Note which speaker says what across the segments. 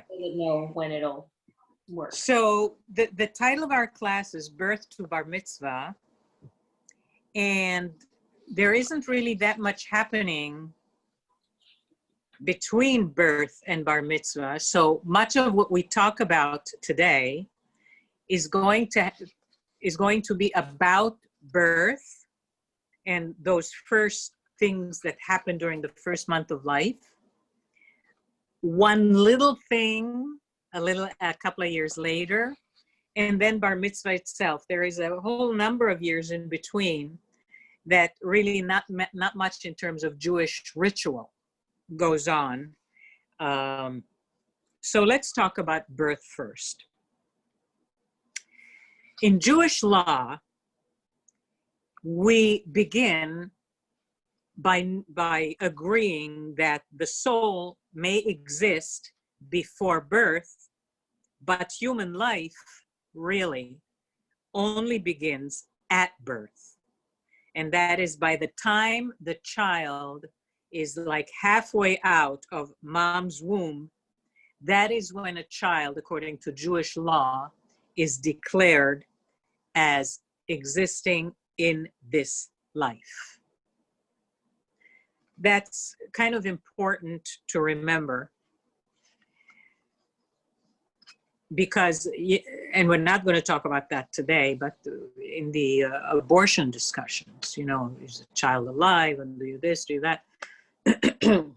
Speaker 1: Doesn't know when it'll work.
Speaker 2: So the title of our class is Birth to Bar Mitzvah. And there isn't really that much happening between birth and bar mitzvah. So much of what we talk about today is going to be about birth and those first things that happen during the first month of life. One little thing, a couple of years later, and then bar mitzvah itself. There is a whole number of years in between that really not much in terms of Jewish ritual goes on. So let's talk about birth first. In Jewish law, we begin by agreeing that the soul may exist before birth, but human life really only begins at birth. And that is by the time the child is like halfway out of mom's womb, that is when a child, according to Jewish law, is declared as existing in this life. That's kind of important to remember because, and we're not going to talk about that today, but in the abortion discussions, is a child alive and do you this, do that. The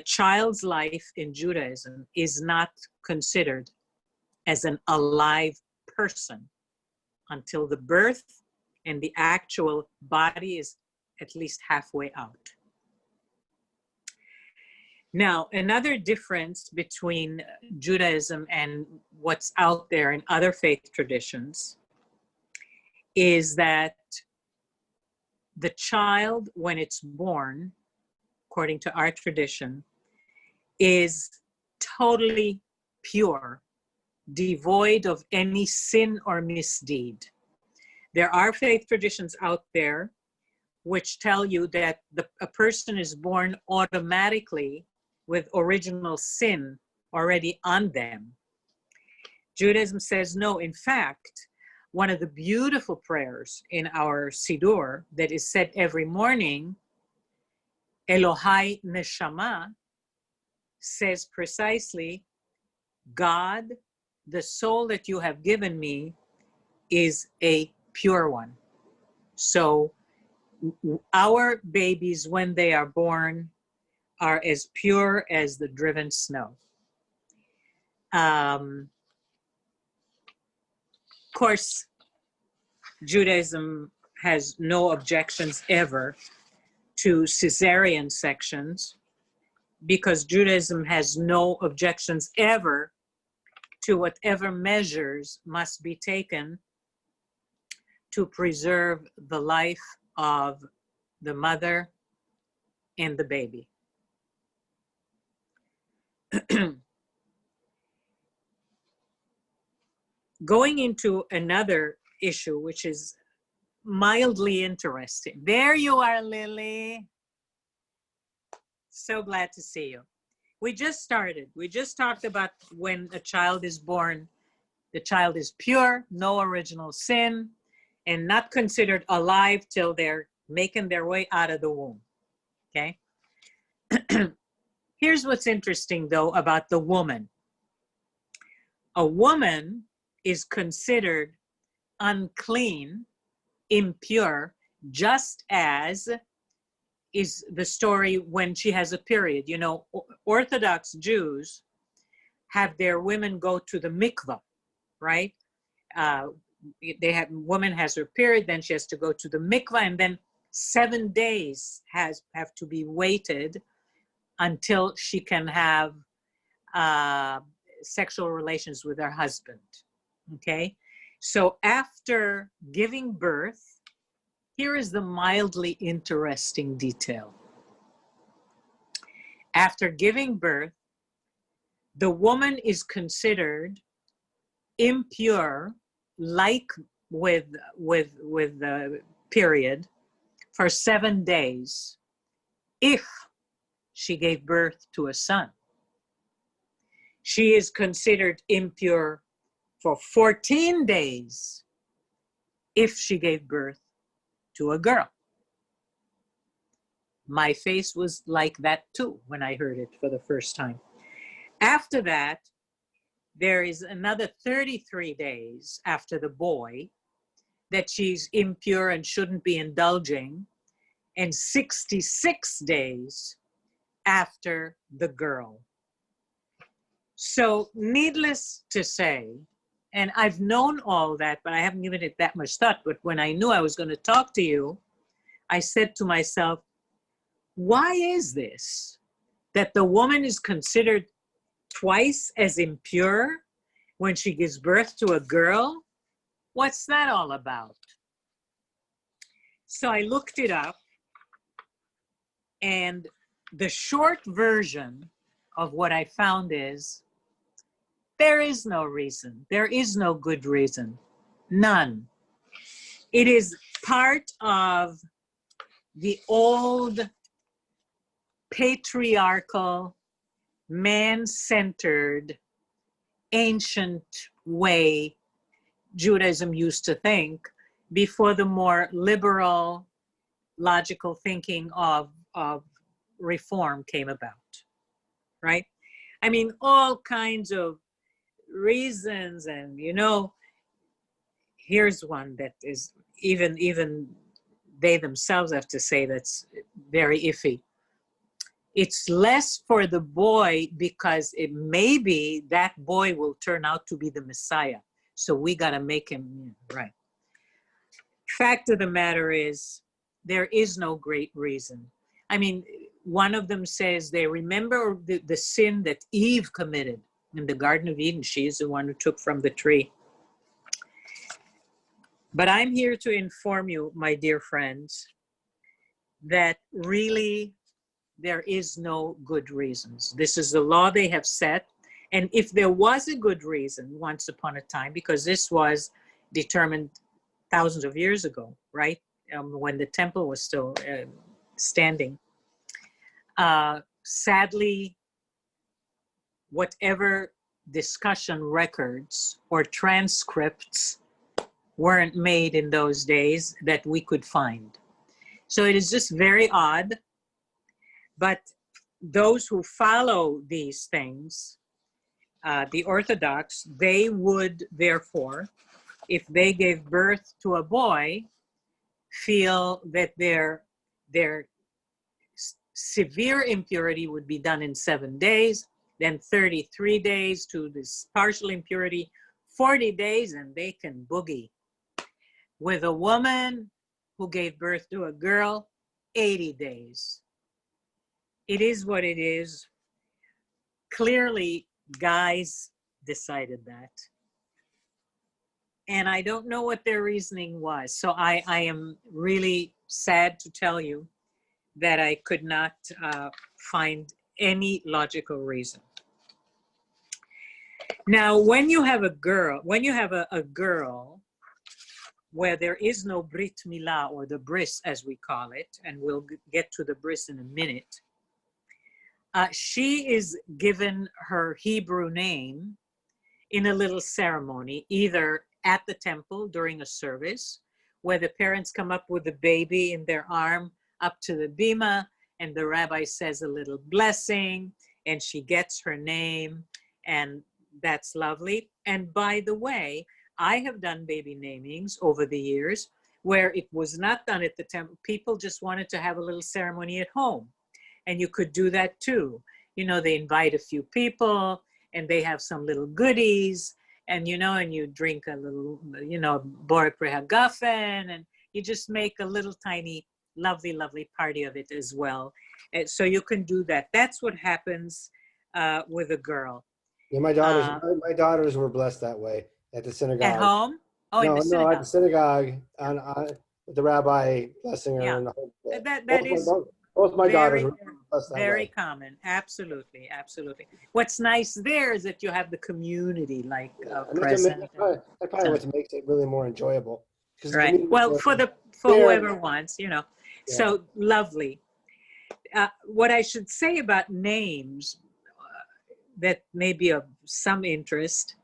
Speaker 2: child's life in Judaism is not considered as an alive person until the birth and the actual body is at least halfway out. Now, another difference between Judaism and what's out there in other faith traditions is that the child, when it's born, according to our tradition, is totally pure, devoid of any sin or misdeed. There are faith traditions out there which tell you that a person is born automatically with original sin already on them. Judaism says no. In fact, one of the beautiful prayers in our Siddur that is said every morning, Elohai Neshama, says precisely, God, the soul that you have given me is a pure one. So our babies, when they are born, are as pure as the driven snow. Of course, Judaism has no objections ever to cesarean sections because Judaism has no objections ever to whatever measures must be taken to preserve the life of the mother and the baby. Going into another issue, which is mildly interesting. There you are, Lily. So glad to see you. We just started. We just talked about when a child is born, the child is pure, no original sin, and not considered alive till they're making their way out of the womb. Okay? Here's what's interesting, though, about the woman. A woman is considered unclean, impure, just as is the story when she has a period. Orthodox Jews have their women go to the mikvah, right? Woman has her period, then she has to go to the mikvah, and then 7 days have to be waited until she can have sexual relations with her husband. Okay, so after giving birth, here is the mildly interesting detail. After giving birth, the woman is considered impure, like with the period, for 7 days, if she gave birth to a son. she is considered impure for 14 days if she gave birth to a girl. My face was like that too when I heard it for the first time. After that, there is another 33 days after the boy that she's impure and shouldn't be indulging, and 66 days after the girl. So needless to say, and I've known all that, but I haven't given it that much thought, but when I knew I was going to talk to you, I said to myself, why is this that the woman is considered twice as impure when she gives birth to a girl? What's that all about? So I looked it up, and the short version of what I found is there is no reason. There is no good reason. None. It is part of the old patriarchal, man-centered, ancient way Judaism used to think before the more liberal, logical thinking of reform came about, right? I mean, all kinds of reasons, and here's one that is even they themselves have to say that's very iffy. It's less for the boy because it maybe that boy will turn out to be the Messiah. So we got to make him right. Fact of the matter is, there is no great reason. I mean, one of them says they remember the sin that Eve committed in the Garden of Eden. She's the one who took from the tree. But I'm here to inform you, my dear friends, that really there is no good reasons. This is the law they have set. And if there was a good reason once upon a time, because this was determined thousands of years ago, right? When the temple was still standing. Sadly, whatever discussion records or transcripts weren't made in those days that we could find. So it is just very odd. But those who follow these things, the Orthodox, they would therefore, if they gave birth to a boy, feel that their severe impurity would be done in 7 days, then 33 days to this partial impurity, 40 days, and they can boogie. With a woman who gave birth to a girl, 80 days. It is what it is. Clearly, guys decided that. And I don't know what their reasoning was. So I am really sad to tell you that I could not find any logical reason. Now, when you have a girl, where there is no Brit Milah, or the bris as we call it, and we'll get to the bris in a minute, she is given her Hebrew name in a little ceremony, either at the temple during a service, where the parents come up with the baby in their arm up to the bima, and the rabbi says a little blessing, and she gets her name, and that's lovely. And by the way, I have done baby namings over the years where it was not done at the temple. People just wanted to have a little ceremony at home. And you could do that too. They invite a few people and they have some little goodies, and and you drink a little, Borek Rehagafen, and you just make a little tiny, lovely, lovely party of it as well. And so you can do that. That's what happens with a girl.
Speaker 3: Yeah, my daughters were blessed that way at the synagogue.
Speaker 2: At home? Oh, in the synagogue.
Speaker 3: No, at the synagogue, on the rabbi blessing her.
Speaker 2: Yeah.
Speaker 3: And the whole,
Speaker 2: That is
Speaker 3: both my daughters were blessed that
Speaker 2: very
Speaker 3: way.
Speaker 2: comes. Absolutely, absolutely. What's nice there is that you have the community present.
Speaker 3: That probably what makes it really more enjoyable.
Speaker 2: Right. Well, for whoever wants, Yeah. So lovely. What I should say about names that may be of some interest.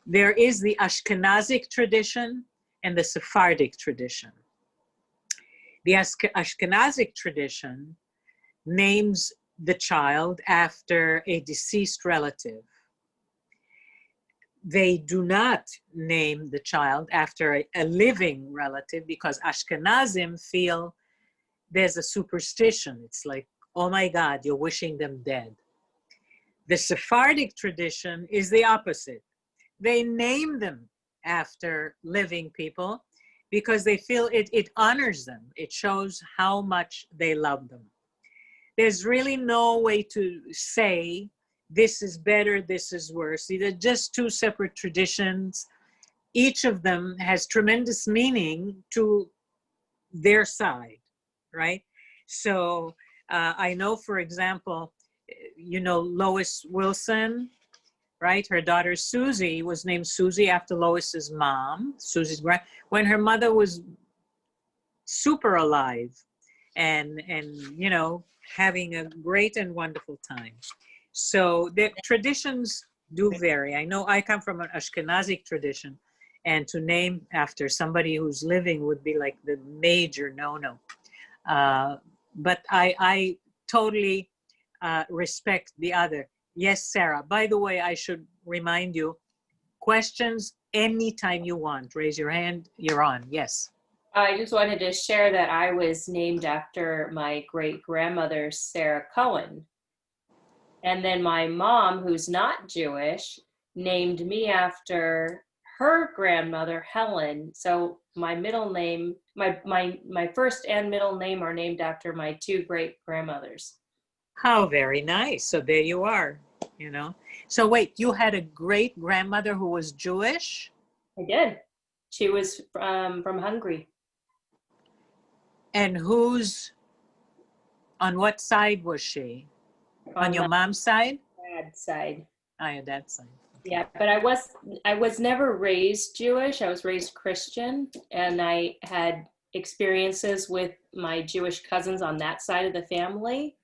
Speaker 2: There is the Ashkenazic tradition and the Sephardic tradition. The Ashkenazic tradition names the child after a deceased relative. They do not name the child after a living relative because Ashkenazim feel there's a superstition. It's like, oh my God, you're wishing them dead. The Sephardic tradition is the opposite. They name them after living people because they feel it honors them. It shows how much they love them. There's really no way to say this is better, this is worse. These are just two separate traditions. Each of them has tremendous meaning to their side, right? So I know, for example, you know, Lois Wilson, right? Her daughter Susie was named Susie after Lois's mom, Susie's grand, when her mother was super alive and you know, having a great and wonderful time. So the traditions do vary. I know I come from an Ashkenazic tradition, and to name after somebody who's living would be like the major no-no. But I totally respect the other. Yes, Sarah. By the way, I should remind you, questions anytime you want. Raise your hand. You're on. Yes.
Speaker 1: I just wanted to share that I was named after my great-grandmother, Sarah Cohen. And then my mom, who's not Jewish, named me after her grandmother, Helen. So my middle name, my first and middle name are named after my two great-grandmothers.
Speaker 2: How very nice. So there you are, you know. So wait, you had a great-grandmother who was Jewish?
Speaker 1: I did. She was from Hungary.
Speaker 2: And on what side was she? On your
Speaker 1: my
Speaker 2: mom's side?
Speaker 1: dad's side.
Speaker 2: On your dad's side.
Speaker 1: Yeah, but I was never raised Jewish. I was raised Christian, and I had experiences with my Jewish cousins on that side of the family.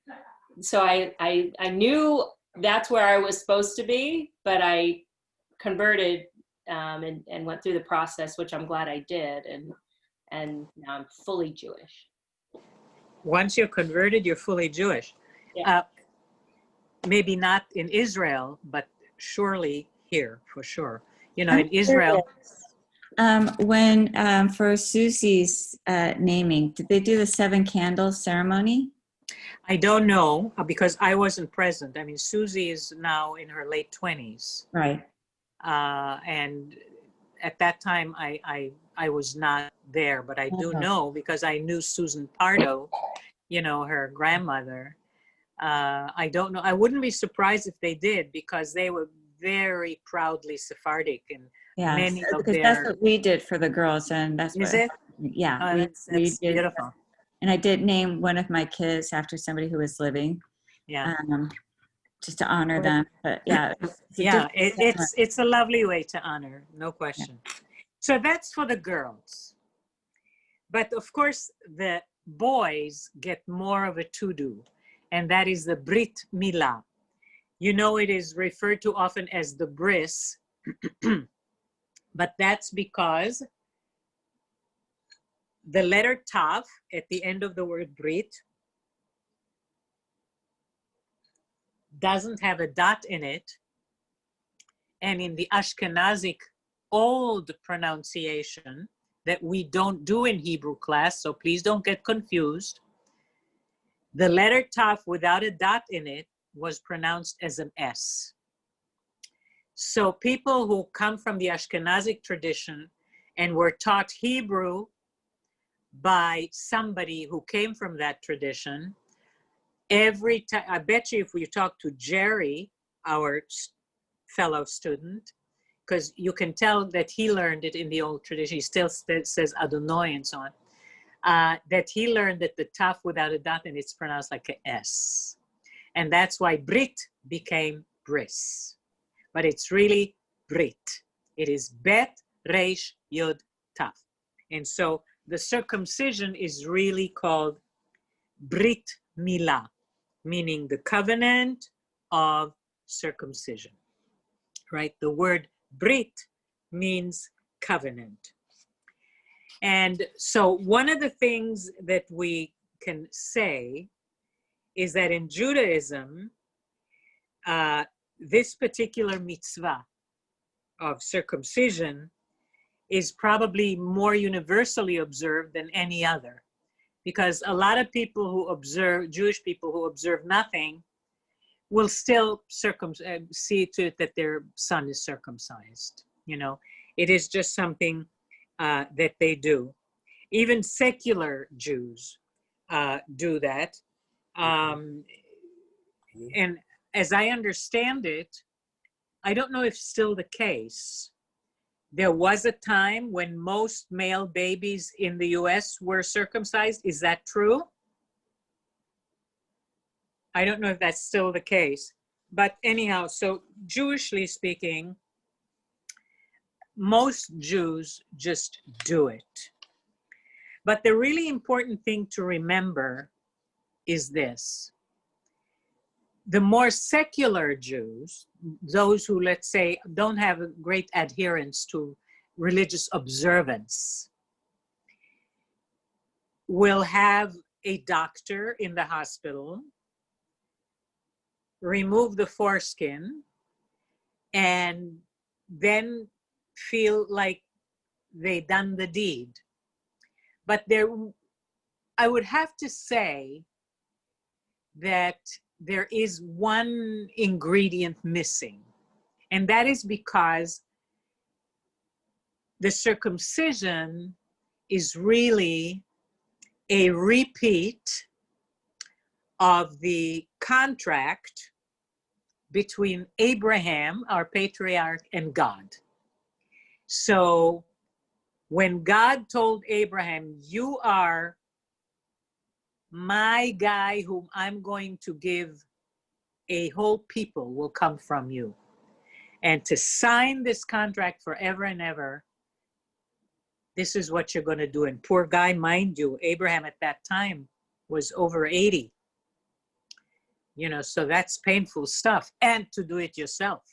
Speaker 1: So I knew that's where I was supposed to be, but I converted and went through the process, which I'm glad I did, and now I'm fully Jewish.
Speaker 2: Once you're converted, you're fully Jewish.
Speaker 1: Yeah.
Speaker 2: Maybe not in Israel, but surely here for sure. You know, in Israel.
Speaker 4: When for Susie's naming, did they do the 7 candles ceremony?
Speaker 2: I don't know because I wasn't present. I mean, Susie is now in her late 20s.
Speaker 4: Right.
Speaker 2: And at that time, I was not there, but I do know because I knew Susan Pardo, you know, her grandmother. I don't know. I wouldn't be surprised if they did because they were very proudly Sephardic and many of
Speaker 4: because that's what we did for the girls, and that's
Speaker 2: is
Speaker 4: what,
Speaker 2: it?
Speaker 4: Yeah,
Speaker 2: Oh, that's
Speaker 4: did,
Speaker 2: beautiful.
Speaker 4: And I did name one of my kids after somebody who was living.
Speaker 2: Yeah.
Speaker 4: Just to honor them, but yeah.
Speaker 2: It's a lovely way to honor, no question. Yeah. So that's for the girls. But of course, the boys get more of a to-do, and that is the Brit Milah. You know, it is referred to often as the bris, but that's because the letter Tav at the end of the word Brit doesn't have a dot in it. And in the Ashkenazic old pronunciation that we don't do in Hebrew class, so please don't get confused, the letter Tav without a dot in it was pronounced as an S. So people who come from the Ashkenazic tradition and were taught Hebrew by somebody who came from that tradition, every time, I bet you if we talk to Jerry, our fellow student, because you can tell that he learned it in the old tradition, he still says Adonai and so on, that he learned that the Taf without a dot and it's pronounced like a S. And that's why Brit became Bris. But it's really Brit. It is Bet, Reish, Yud, Taf. And so the circumcision is really called Brit Milah, meaning the covenant of circumcision. right? The word brit means covenant. And so one of the things that we can say is that in Judaism, this particular mitzvah of circumcision is probably more universally observed than any other, because a lot of people who observe, Jewish people who observe nothing, will still see to it that their son is circumcised. You know, it is just something that they do. Even secular Jews do that. And as I understand it, I don't know if it's still the case. There was a time when most male babies in the US were circumcised. Is that true? I don't know if that's still the case. But anyhow, so Jewishly speaking, most Jews just do it. But the really important thing to remember is this. The more secular Jews, those who, let's say, don't have a great adherence to religious observance, will have a doctor in the hospital remove the foreskin and then feel like they done the deed. But I would have to say that there is one ingredient missing, and that is because the circumcision is really a repeat of the contract between Abraham, our patriarch, and God. So when God told Abraham, you are my guy whom I'm going to give, a whole people will come from you. And to sign this contract forever and ever, this is what you're going to do. And poor guy, mind you, Abraham at that time was over 80. You know, so that's painful stuff. And to do it yourself,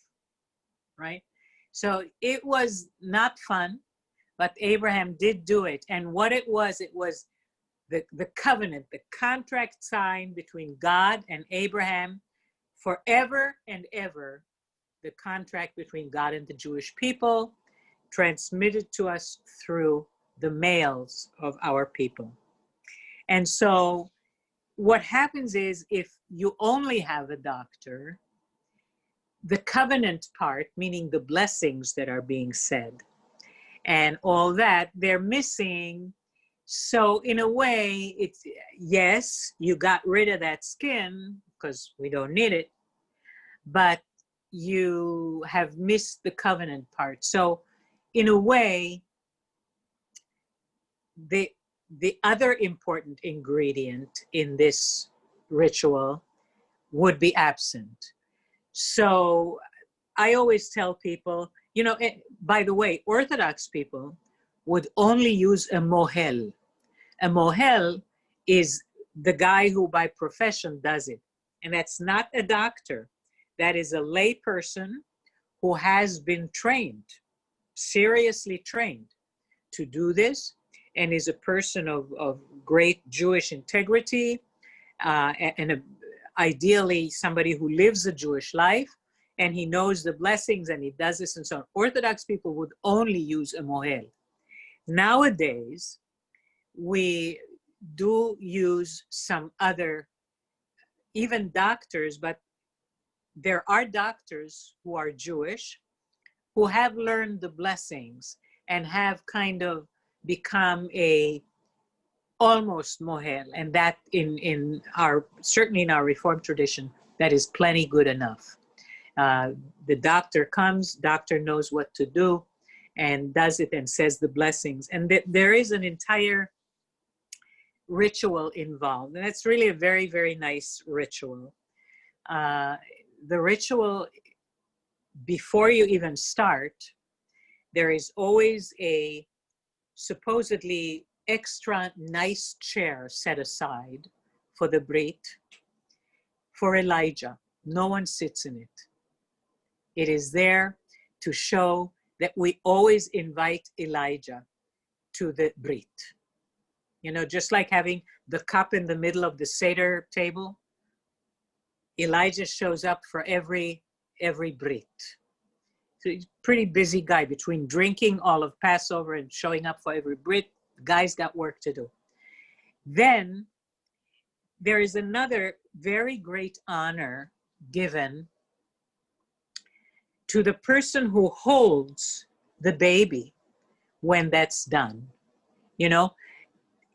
Speaker 2: right? So it was not fun, but Abraham did do it. And what it was the covenant, the contract signed between God and Abraham forever and ever, the contract between God and the Jewish people, transmitted to us through the males of our people. And so what happens is, if you only have a doctor, the covenant part, meaning the blessings that are being said and all that, they're missing. So in a way, it's, yes, you got rid of that skin because we don't need it, but you have missed the covenant part. So in a way, the other important ingredient in this ritual would be absent. So I always tell people, you know, by the way, Orthodox people would only use a mohel. A mohel is the guy who by profession does it. And that's not a doctor. That is a lay person who has been trained, seriously trained to do this, and is a person of great Jewish integrity, and ideally somebody who lives a Jewish life, and he knows the blessings and he does this and so on. Orthodox people would only use a mohel. Nowadays, we do use some other, even doctors, but there are doctors who are Jewish who have learned the blessings and have kind of become a almost mohel, and that certainly in our Reformed tradition, that is plenty good enough. The doctor comes, doctor knows what to do and does it and says the blessings, and there is an entire ritual involved, and it's really a very, very nice ritual. The ritual, before you even start, there is always a supposedly extra nice chair set aside for the Brit, for Elijah. No one sits in it. It is there to show that we always invite Elijah to the Brit. You know, just like having the cup in the middle of the Seder table, Elijah shows up for every Brit. So he's a pretty busy guy between drinking all of Passover and showing up for every Brit. The guy's got work to do. Then there is another very great honor given to the person who holds the baby when that's done. You know,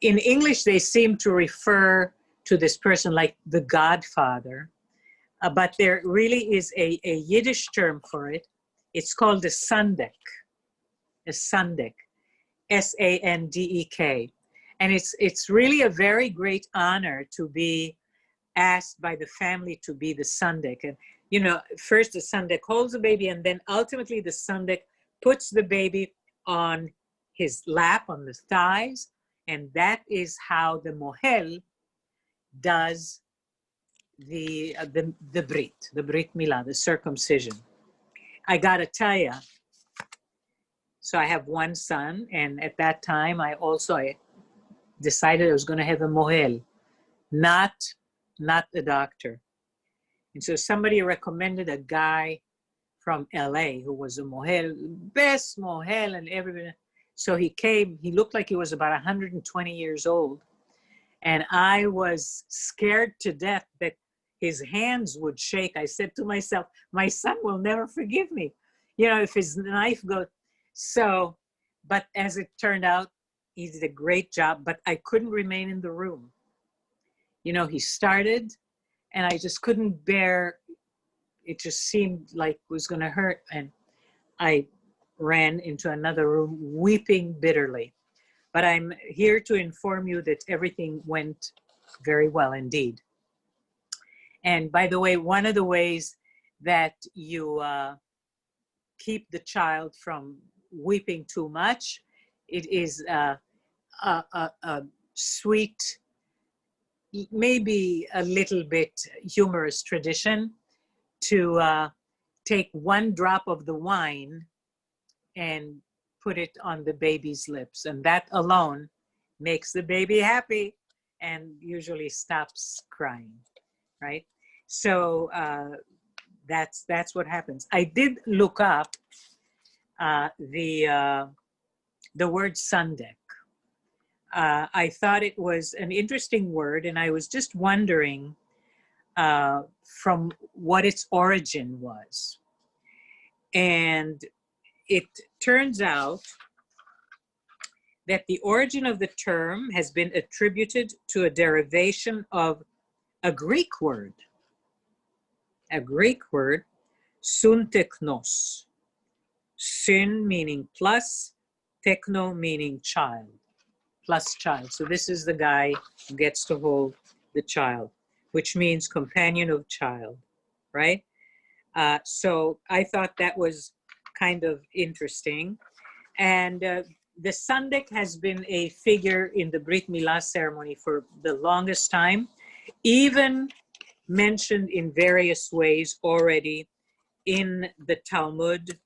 Speaker 2: in English, they seem to refer to this person like the godfather, but there really is a Yiddish term for it. It's called a sandek, S-A-N-D-E-K. And it's really a very great honor to be asked by the family to be the sandek. And, you know, first the sandek holds the baby, and then ultimately the sandek puts the baby on his lap, on the thighs, and that is how the mohel does the Brit Milah, the circumcision. I gotta tell you, so I have one son, and at that time I decided I was going to have a mohel, not a doctor. And so somebody recommended a guy from LA who was a mohel, best mohel, and everybody. So he came, he looked like he was about 120 years old. And I was scared to death that his hands would shake. I said to myself, my son will never forgive me, you know, if his knife goes. So, but as it turned out, he did a great job, but I couldn't remain in the room. You know, he started and I just couldn't bear, it just seemed like it was going to hurt. And I ran into another room weeping bitterly. But I'm here to inform you that everything went very well indeed. And by the way, one of the ways that you keep the child from weeping too much, it is a sweet, maybe a little bit humorous tradition to take one drop of the wine and put it on the baby's lips. And that alone makes the baby happy and usually stops crying, right? So that's what happens. I did look up the word sandek. I thought it was an interesting word, and I was just wondering from what its origin was. And it turns out that the origin of the term has been attributed to a derivation of a Greek word, sunteknos. Sun meaning plus, techno meaning child, plus child. So this is the guy who gets to hold the child, which means companion of child, right? So I thought that was kind of interesting. And the sandek has been a figure in the Brit Milah ceremony for the longest time, even mentioned in various ways already in the Talmud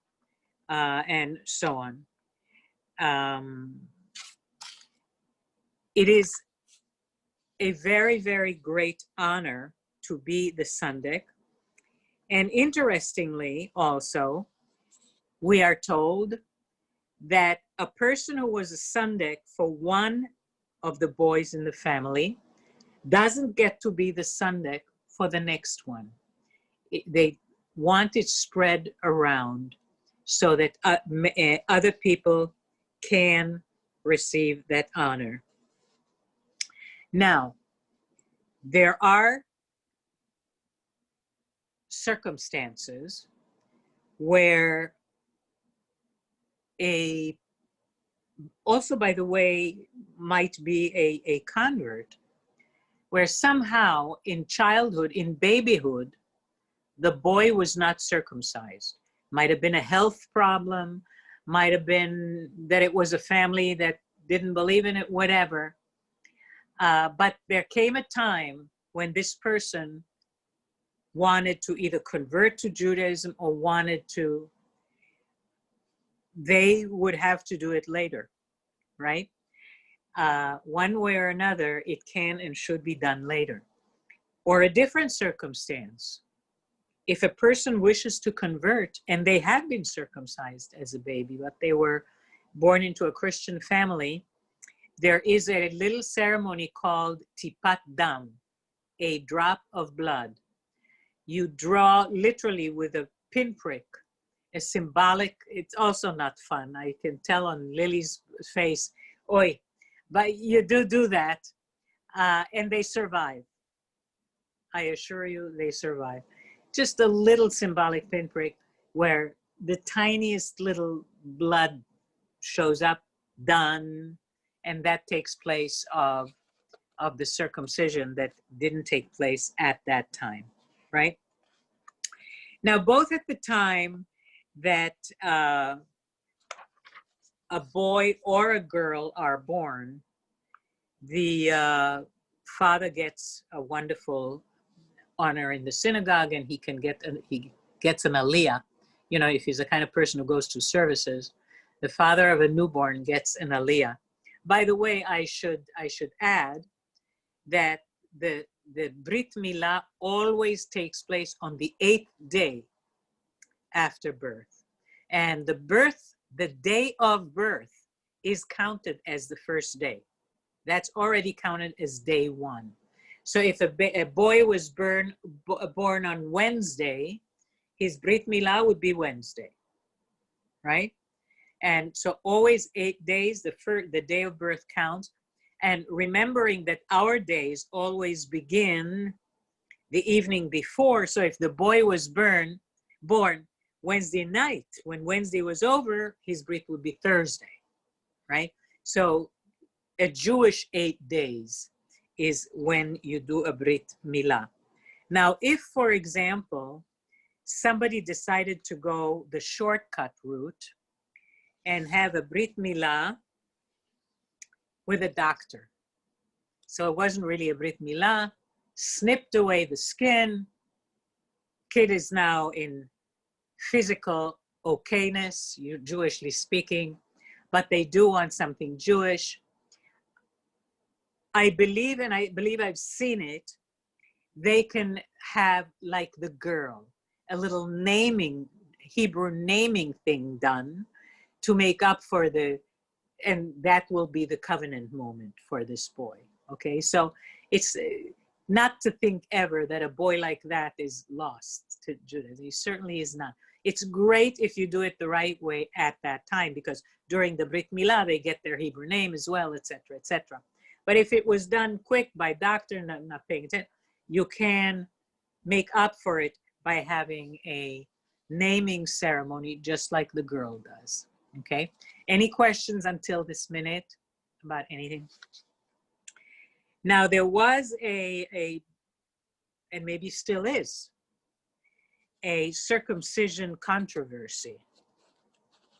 Speaker 2: and so on. It is a very, very great honor to be the sandek. And interestingly also, we are told that a person who was a sandek for one of the boys in the family doesn't get to be the sandek for the next one. They want it spread around so that other people can receive that honor. Now, there are circumstances where also by the way, might be a convert, where somehow in childhood, in babyhood, the boy was not circumcised. Might have been a health problem, might have been that it was a family that didn't believe in it, whatever. But there came a time when this person wanted to either convert to Judaism or wanted to they would have to do it later, right? One way or another, it can and should be done later. Or a different circumstance. If a person wishes to convert and they have been circumcised as a baby, but they were born into a Christian family, there is a little ceremony called tipat dam, a drop of blood. You draw literally with a pinprick, a symbolic, it's also not fun. I can tell on Lily's face, oi, but you do that, and they survive. I assure you, they survive. Just a little symbolic pinprick where the tiniest little blood shows up, done, and that takes place of the circumcision that didn't take place at that time, right? Now, both at the time that a boy or a girl are born, the father gets a wonderful honor in the synagogue, and he gets an aliyah. You know, if he's the kind of person who goes to services, the father of a newborn gets an aliyah. By the way, I should add that the Brit Milah always takes place on the 8th day after birth. And the day of birth is counted as the first day. That's already counted as day one. So if a boy was born on Wednesday, his Brit Milah would be Wednesday, right? And so always 8 days, the day of birth counts. And remembering that our days always begin the evening before. So if the boy was born Wednesday night, when Wednesday was over, his Brit would be Thursday, right? So a Jewish 8 days is when you do a Brit Milah. Now, if, for example, somebody decided to go the shortcut route and have a Brit Milah with a doctor. So it wasn't really a Brit Milah, snipped away the skin, kid is now in physical okayness, Jewishly speaking, but they do want something Jewish. I believe I've seen it, they can have, like the girl, a little Hebrew naming thing done to make up for and that will be the covenant moment for this boy, okay? So it's not to think ever that a boy like that is lost to Judaism. He certainly is not. It's great if you do it the right way at that time, because during the Brit Milah, they get their Hebrew name as well, etc., etc. But if it was done quick by doctor, not paying attention, you can make up for it by having a naming ceremony just like the girl does, okay? Any questions until this minute about anything? Now, there was and maybe still is, a circumcision controversy.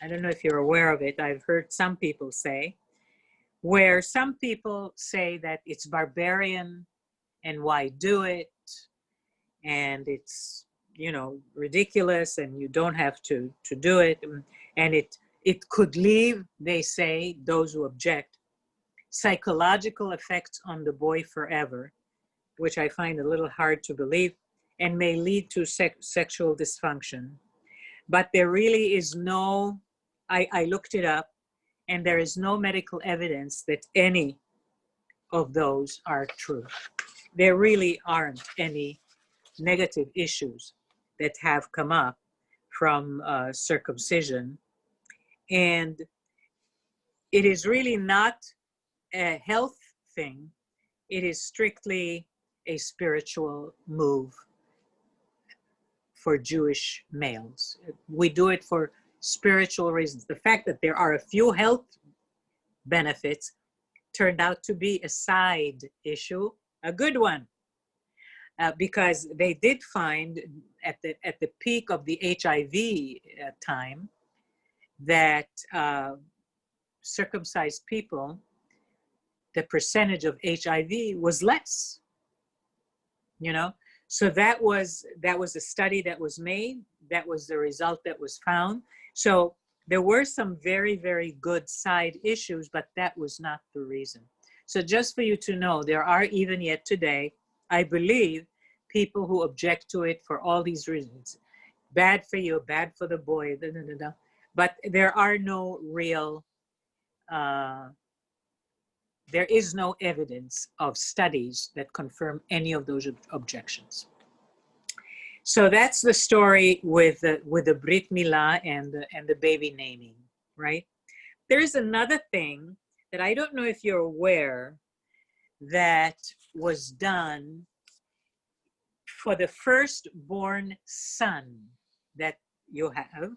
Speaker 2: I don't know if you're aware of it. I've heard some people say, where some people say that it's barbarian and why do it, and it's, you know, ridiculous and you don't have to do it, and it could leave, they say, those who object, psychological effects on the boy forever, which I find a little hard to believe, and may lead to sexual dysfunction. But there really is no, I looked it up, and there is no medical evidence that any of those are true. There really aren't any negative issues that have come up from circumcision. And it is really not a health thing. It is strictly a spiritual move for Jewish males. We do it for spiritual reasons. The fact that there are a few health benefits turned out to be a side issue, a good one, because they did find at the peak of the HIV time that circumcised people, the percentage of HIV was less, you know? So that was a study that was made. That was the result that was found. So There were some very, very good side issues, but that was not the reason. So just for you to know, there are even yet today, I believe, people who object to it for all these reasons. Bad for you, bad for the boy, da, da, da, da. But there are no real, there is no evidence of studies that confirm any of those objections. So that's the story with the Brit Milah and the baby naming, right? There's another thing that I don't know if you're aware that was done for the firstborn son that you have,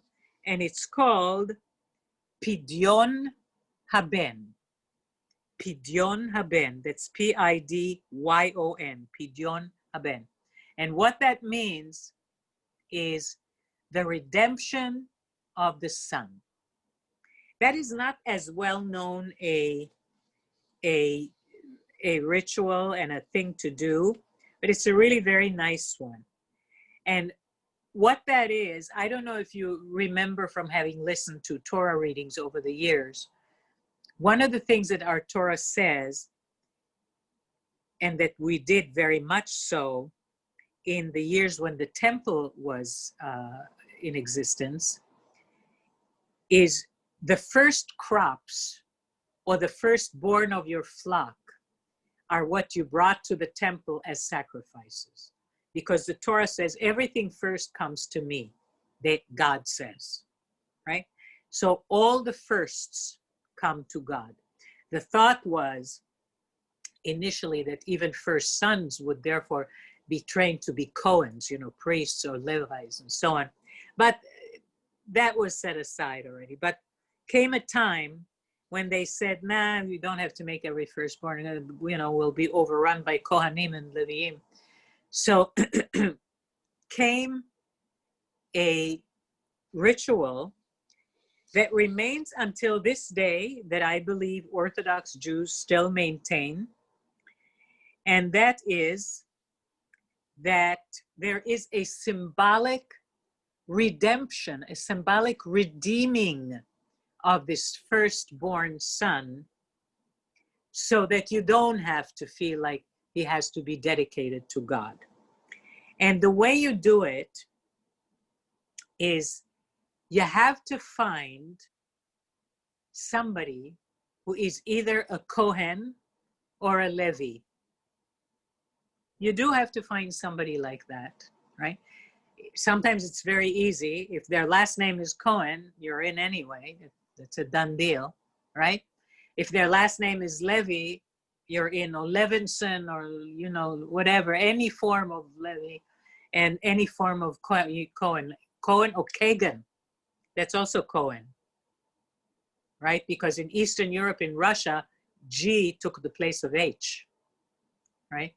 Speaker 2: and it's called Pidyon Haben. Pidyon Haben, that's Pidyon, Pidyon Haben. And what that means is the redemption of the son. That is not as well known a ritual and a thing to do, but it's a really very nice one. And what that is, I don't know if you remember from having listened to Torah readings over the years, one of the things that our Torah says, and that we did very much so in the years when the temple was in existence, is the first crops or the firstborn of your flock are what you brought to the temple as sacrifices. Because the Torah says everything first comes to me, that God says, right? So all the firsts come to God. The thought was initially that even first sons would therefore be trained to be Cohens, you know, priests or Levites and so on. But that was set aside already. But came a time when they said, nah, you don't have to make every firstborn, you know, will be overrun by Kohanim and Leviim. So came a ritual that remains until this day that I believe Orthodox Jews still maintain. And that is that there is a symbolic redemption, a symbolic redeeming of this firstborn son, so that you don't have to feel like he has to be dedicated to God. And the way you do it is you have to find somebody who is either a Kohen or a Levi. You do have to find somebody like that, right? Sometimes it's very easy. If their last name is Cohen, you're in anyway. It's a done deal, right? If their last name is Levi, you're in, or Levinson, or, you know, whatever, any form of Levi and any form of Cohen or Kagan. That's also Cohen, right? Because in Eastern Europe, in Russia, G took the place of H, right?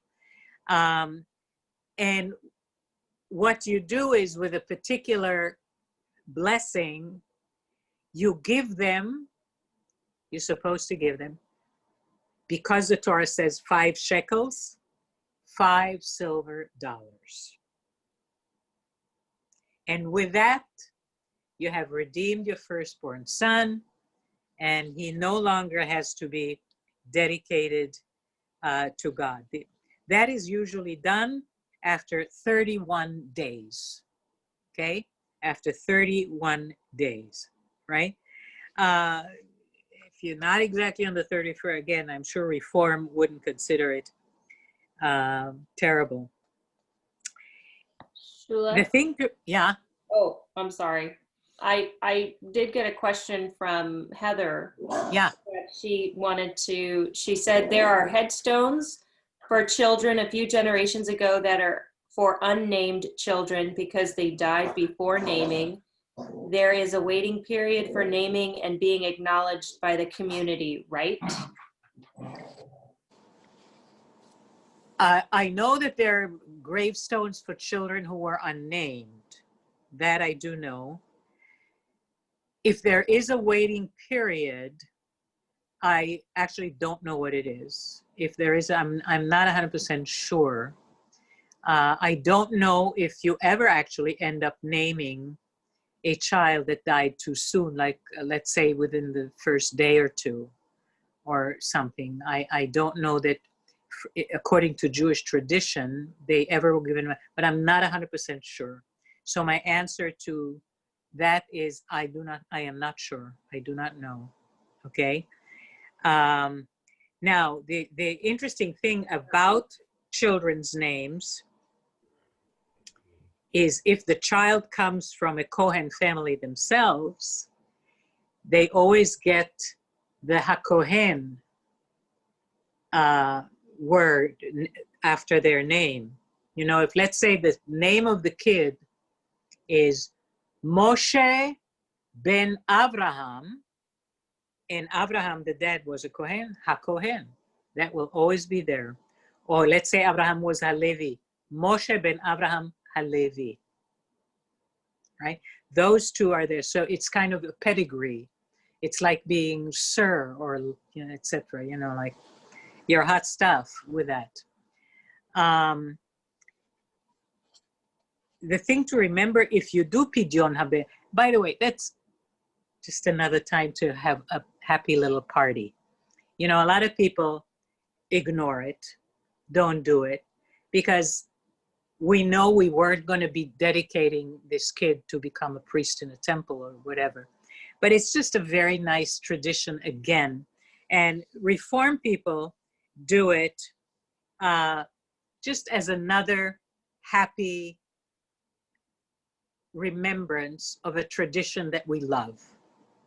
Speaker 2: And what you do is with a particular blessing, you give them, you're supposed to give them, because the Torah says 5 shekels, 5 silver dollars. And with that, you have redeemed your firstborn son, and he no longer has to be dedicated to God. That is usually done after 31 days, okay? After 31 days, right? If you're not exactly on the 31st, again, I'm sure Reform wouldn't consider it terrible.
Speaker 1: Shula?
Speaker 2: The thing, yeah.
Speaker 1: Oh, I'm sorry. I did get a question from Heather.
Speaker 2: Yeah.
Speaker 1: She said there are headstones for children a few generations ago that are for unnamed children because they died before naming. There is a waiting period for naming and being acknowledged by the community, right?
Speaker 2: I know that there are gravestones for children who were unnamed. That I do know. If there is a waiting period, I actually don't know what it is. If there is, I'm not 100% sure. I don't know if you ever actually end up naming a child that died too soon, like let's say within the first day or two or something. I don't know that according to Jewish tradition, they ever were given, but I'm not 100% sure. So my answer to that is I am not sure. I do not know. Okay. Now, the interesting thing about children's names is if the child comes from a Kohen family themselves, they always get the HaKohen word after their name. You know, if let's say the name of the kid is Moshe ben Abraham, and Abraham, the dad, was a Kohen, HaKohen. That will always be there. Or let's say Abraham was Halevi, Moshe ben Abraham Halevi, right? Those two are there. So it's kind of a pedigree. It's like being sir or, you know, etc. You know, like your hot stuff with that. The thing to remember, if you do Pidyon Habe, by the way, that's just another time to have a happy little party. You know, a lot of people ignore it, don't do it, because we know we weren't going to be dedicating this kid to become a priest in a temple or whatever. But it's just a very nice tradition again. And Reform people do it just as another happy remembrance of a tradition that we love.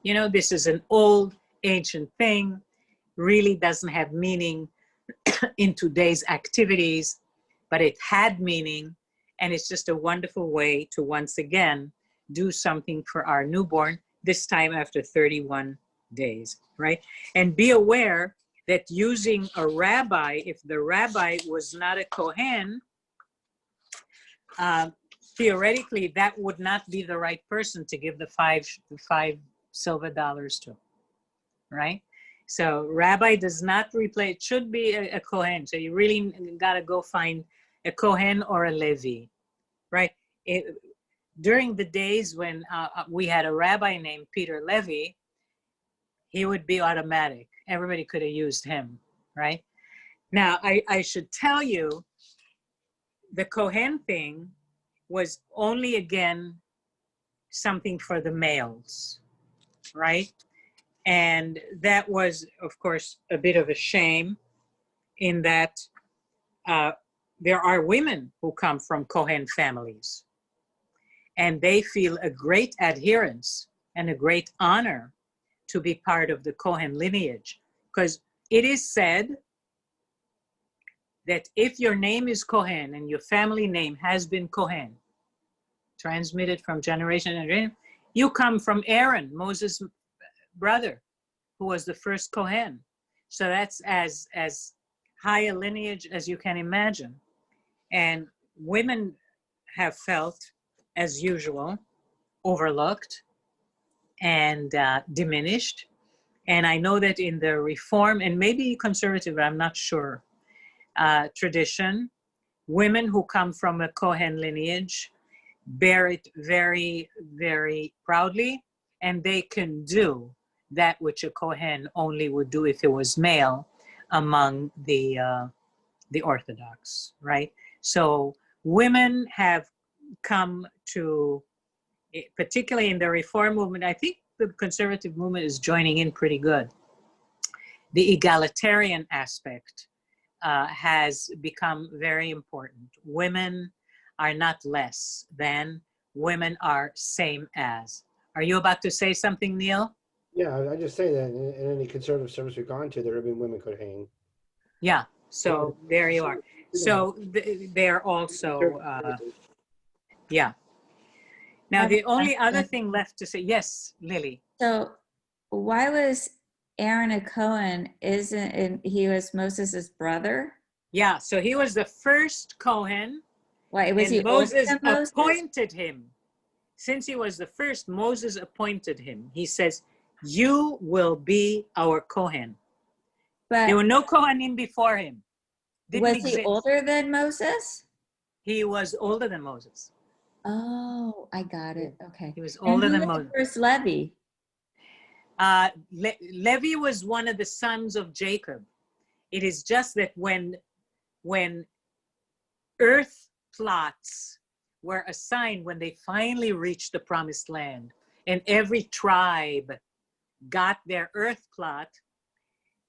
Speaker 2: You know, this is an old, ancient thing, really doesn't have meaning in today's activities, but it had meaning, and it's just a wonderful way to once again do something for our newborn, this time after 31 days, right? And be aware that using a rabbi, if the rabbi was not a Kohen, theoretically, that would not be the right person to give the five silver dollars to, right? So rabbi does not replace, it should be a Kohen. So you really got to go find a Kohen or a Levi, right? During the days when we had a rabbi named Peter Levy, he would be automatic. Everybody could have used him, right? Now, I should tell you, the Kohen thing was only, again, something for the males, right? And that was, of course, a bit of a shame in that there are women who come from Kohen families, and they feel a great adherence and a great honor to be part of the Kohen lineage, because it is said that if your name is Kohen and your family name has been Kohen, transmitted from generation to generation, you come from Aaron, Moses' brother, who was the first Kohen. So that's as high a lineage as you can imagine. And women have felt, as usual, overlooked and diminished. And I know that in the Reform, and maybe conservative, I'm not sure, tradition, women who come from a Kohen lineage bear it very, very proudly, and they can do that which a Kohen only would do if it was male among the Orthodox, right? So women have come to, particularly in the Reform movement, I think the conservative movement is joining in pretty good. The egalitarian aspect has become very important. Women are not less than, women are same as. Are you about to say something, Neil?
Speaker 3: Yeah, I just say that in any conservative service we've gone to, there have been women could hang.
Speaker 2: Yeah, so there you are. So they're also, yeah. Now, the only other thing left to say, yes, Lily.
Speaker 4: So why was Aaron a Cohen? He was Moses' brother?
Speaker 2: Yeah, so he was the first Cohen.
Speaker 4: Why was he
Speaker 2: Moses
Speaker 4: older than Moses?
Speaker 2: appointed him. Since he was the first, Moses appointed him. He says, you will be our Kohen.
Speaker 4: But
Speaker 2: there were no Kohanim before him.
Speaker 4: was he older than Moses?
Speaker 2: He was older than Moses.
Speaker 4: Oh, I got it. Okay.
Speaker 2: He was
Speaker 4: And
Speaker 2: older
Speaker 4: who
Speaker 2: than
Speaker 4: was
Speaker 2: Moses.
Speaker 4: the first Levi?
Speaker 2: Levi was one of the sons of Jacob. It is just that when earth plots were assigned, when they finally reached the promised land, and every tribe got their earth plot,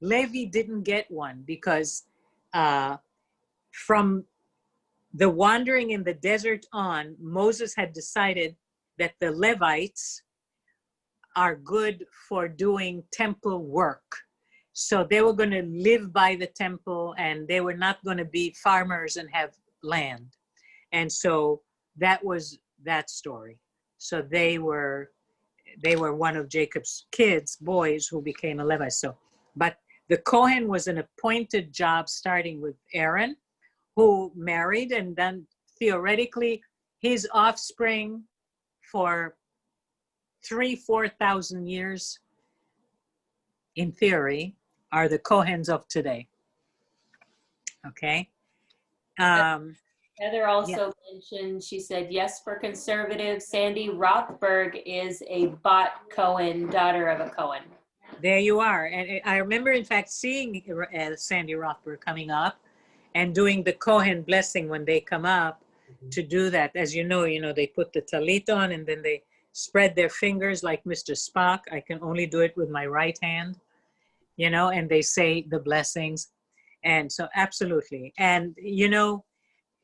Speaker 2: Levi didn't get one because from the wandering in the desert on, Moses had decided that the Levites are good for doing temple work. So they were going to live by the temple, and they were not going to be farmers and have land. And so that was that story. So they were one of Jacob's kids, boys, who became a Levite. So, but the Kohen was an appointed job starting with Aaron, who married, and then theoretically his offspring for 3,000-4,000 years, in theory, are the Kohens of today. Okay.
Speaker 1: Heather also mentioned, she said, yes, for conservative, Sandy Rothberg is a Bat Cohen, daughter of a Cohen.
Speaker 2: There you are. And I remember, in fact, seeing Sandy Rothberg coming up and doing the Cohen blessing when they come up to do that. As you know, they put the talit on, and then they spread their fingers like Mr. Spock. I can only do it with my right hand, and they say the blessings. And so absolutely. And,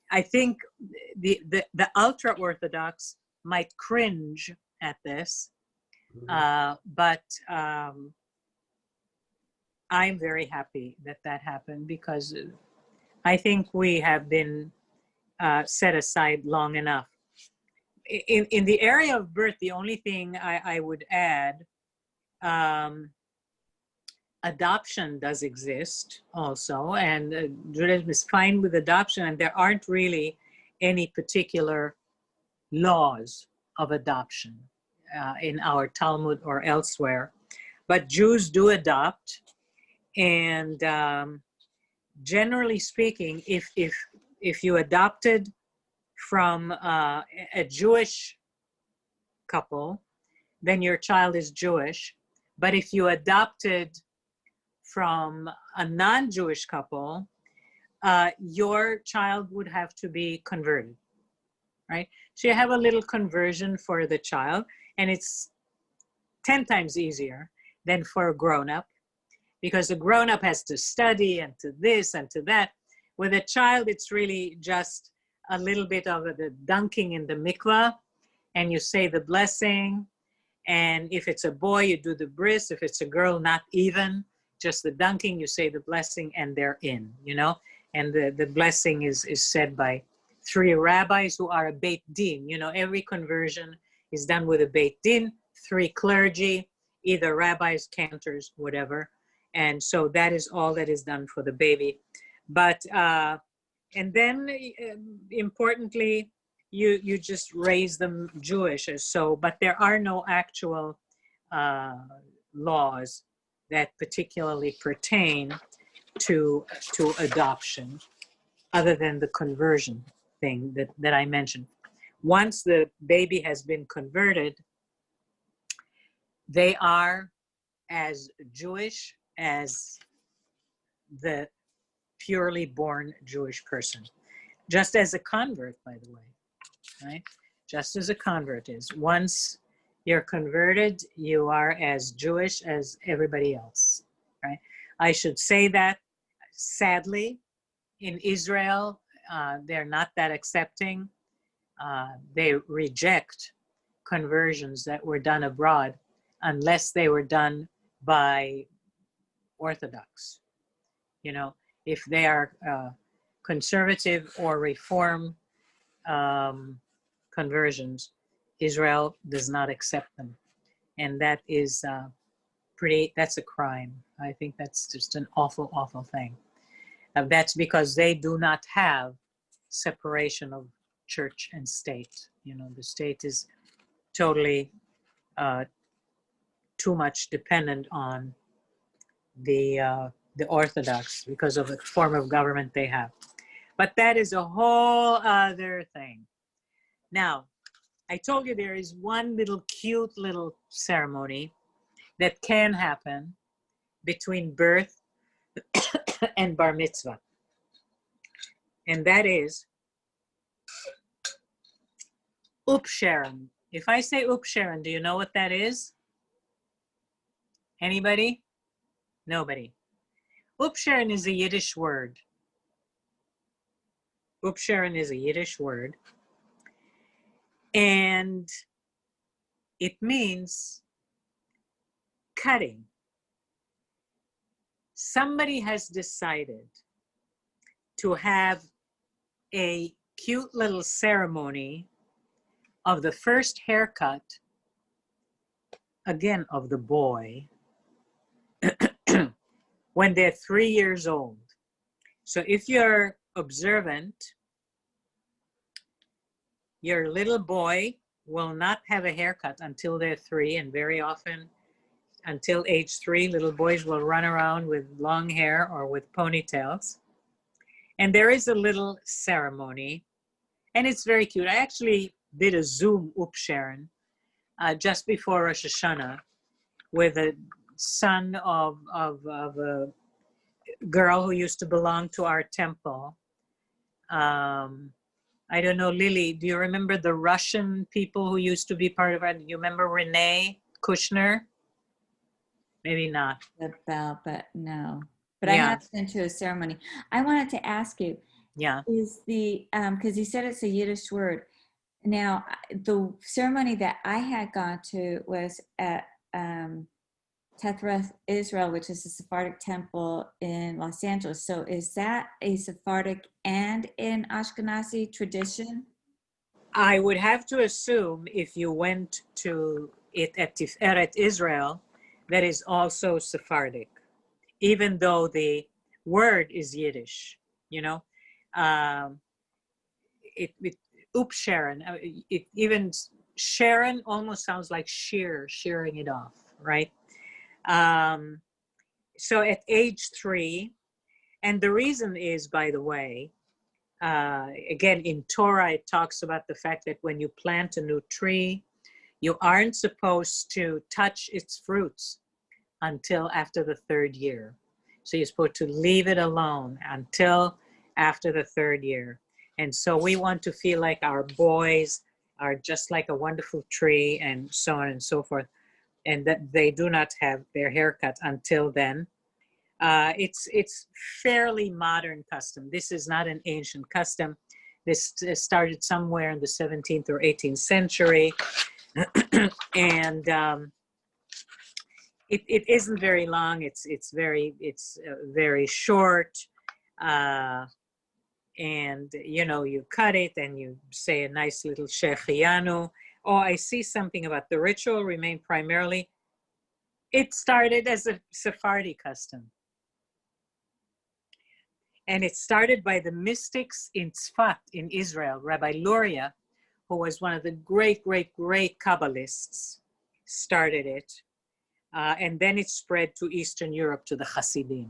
Speaker 2: I think the ultra-Orthodox might cringe at this, but I'm very happy that happened, because I think we have been set aside long enough. In the area of birth, the only thing I would add, adoption does exist also, and Judaism is fine with adoption, and there aren't really any particular laws of adoption in our Talmud or elsewhere, but Jews do adopt, and generally speaking, if you adopted from a Jewish couple, then your child is Jewish. But if you adopted from a non-Jewish couple, your child would have to be converted, right? So you have a little conversion for the child, and it's 10 times easier than for a grown-up, because the grown-up has to study and to this and to that. With a child, it's really just a little bit of the dunking in the mikvah, and you say the blessing. And if it's a boy, you do the bris. If it's a girl, not even, just the dunking, you say the blessing, and they're in, And the blessing is said by 3 rabbis who are a Beit Din. Every conversion is done with a Beit Din, 3 clergy, either rabbis, cantors, whatever. And so that is all that is done for the baby. But, and then importantly, you just raise them Jewish. So, but there are no actual laws that particularly pertain to adoption, other than the conversion thing that I mentioned. Once the baby has been converted, they are as Jewish as the purely born Jewish person, just as a convert, by the way, right? Just as a convert is. Once you're converted, you are as Jewish as everybody else, right? I should say that, sadly, in Israel, they're not that accepting. They reject conversions that were done abroad unless they were done by Orthodox. If they are conservative or reform conversions, Israel does not accept them. And that is that's a crime. I think that's just an awful, awful thing. That's because they do not have separation of church and state. The state is totally too much dependent on the Orthodox because of the form of government they have. But that is a whole other thing. Now, I told you there is one little cute little ceremony that can happen between birth and bar mitzvah. And that is upsharon. If I say upsharon, do you know what that is? Anybody? Nobody. Upsharon is a Yiddish word. Upsharon is a Yiddish word. And it means cutting. Somebody has decided to have a cute little ceremony of the first haircut, again, of the boy, when they're 3 years old. So if you're observant, your little boy will not have a haircut until they're 3, and very often until age 3, little boys will run around with long hair or with ponytails. And there is a little ceremony, and it's very cute. I actually did a Zoom upsharon just before Rosh Hashanah with a son of a girl who used to belong to our temple. I don't know, Lily, do you remember the Russian people who used to be part of our, you remember Renee Kushner? Maybe not.
Speaker 4: The bell, but no. But
Speaker 2: Yeah.
Speaker 4: I have been to a ceremony. I wanted to ask you,
Speaker 2: Yeah.
Speaker 4: is the, because you said it's a Yiddish word. Now, the ceremony that I had gone to was at Tethrath, Israel, which is a Sephardic temple in Los Angeles. So is that a Sephardic and an Ashkenazi tradition?
Speaker 2: I would have to assume if you went to it at Tiferet Israel, that is also Sephardic, even though the word is Yiddish, you know. Upsharon, even Sharon almost sounds like shearing it off, right? So at age 3, and the reason is, by the way, again, in Torah, it talks about the fact that when you plant a new tree, you aren't supposed to touch its fruits until after the 3rd year. So you're supposed to leave it alone until after the 3rd year. And so we want to feel like our boys are just like a wonderful tree and so on and so forth, and that they do not have their haircut until then. It's fairly modern custom. This is not an ancient custom. This started somewhere in the 17th or 18th century. And it isn't very long. It's very short. And you know, you cut it and you say a nice little Shechianu. Oh, I see something about the ritual remained primarily. It started as a Sephardi custom. And it started by the mystics in Tzfat in Israel. Rabbi Luria, who was one of the great Kabbalists, started it. And then it spread to Eastern Europe, to the Hasidim.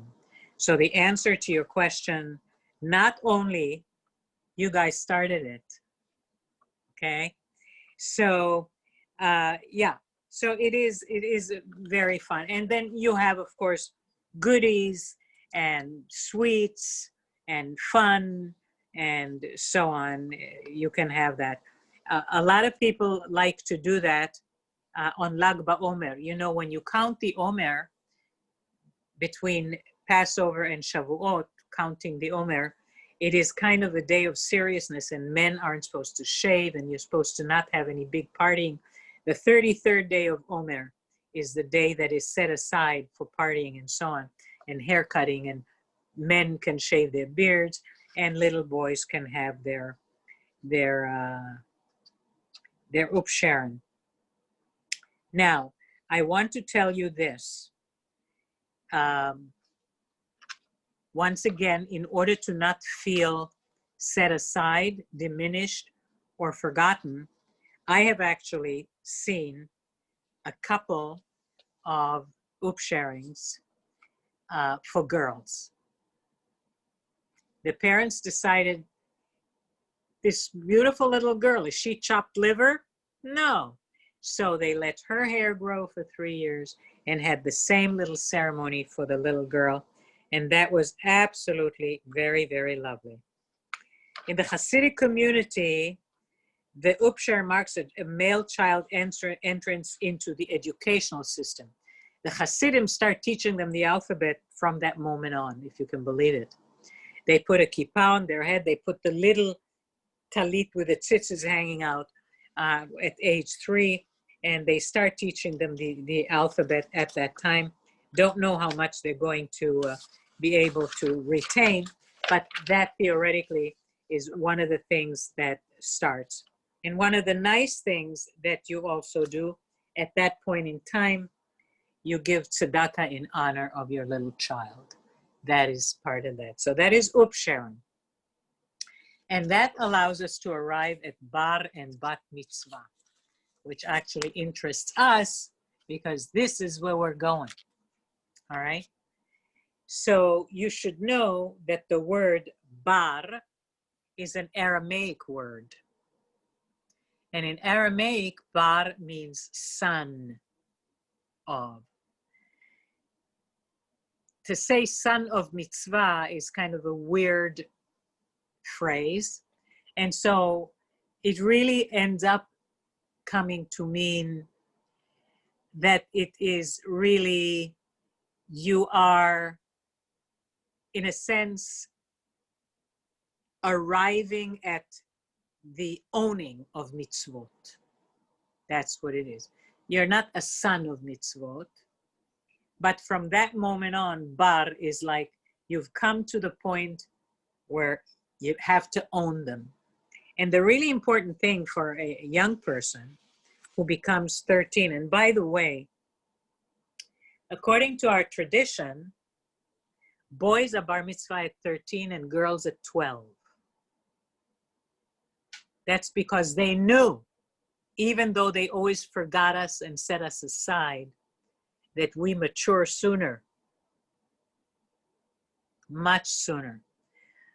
Speaker 2: So the answer to your question, not only you guys started it, okay? So yeah, so it is very fun. And then you have, of course, goodies and sweets and fun and so on. You can have that. A lot of people like to do that on Lag BaOmer. You know, when you count the Omer between Passover and Shavuot, counting the Omer, it is kind of a day of seriousness, and men aren't supposed to shave, and you're supposed to not have any big partying. The 33rd day of Omer is the day that is set aside for partying and so on, and hair cutting, and men can shave their beards, and little boys can have their upsharon. Now, I want to tell you this. Once again, in order to not feel set aside, diminished, or forgotten, I have actually seen a couple of upsharings for girls. The parents decided, this beautiful little girl, is she chopped liver? No. So they let her hair grow for 3 years and had the same little ceremony for the little girl. And that was absolutely very, very lovely. In the Hasidic community, the Upshar marks a male child entrance into the educational system. The Hasidim start teaching them the alphabet from that moment on, if you can believe it. They put a kippah on their head. They put the little talit with the tzitzis hanging out at age 3, and they start teaching them the alphabet at that time. Don't know how much they're going to be able to retain, but that theoretically is one of the things that starts. And one of the nice things that you also do at that point in time, you give tzedakah in honor of your little child. That is part of that. So that is upsharon. And that allows us to arrive at bar and bat mitzvah, which actually interests us because this is where we're going. All right. So you should know that the word bar is an Aramaic word. And in Aramaic, bar means son of. To say son of mitzvah is kind of a weird phrase. And so it really ends up coming to mean that it is really, you are, in a sense, arriving at the owning of mitzvot. That's what it is. You're not a son of mitzvot, but from that moment on, bar is like you've come to the point where you have to own them. And the really important thing for a young person who becomes 13, and by the way, according to our tradition, boys are bar mitzvah at 13 and girls at 12. That's because they knew, even though they always forgot us and set us aside, that we mature sooner, much sooner.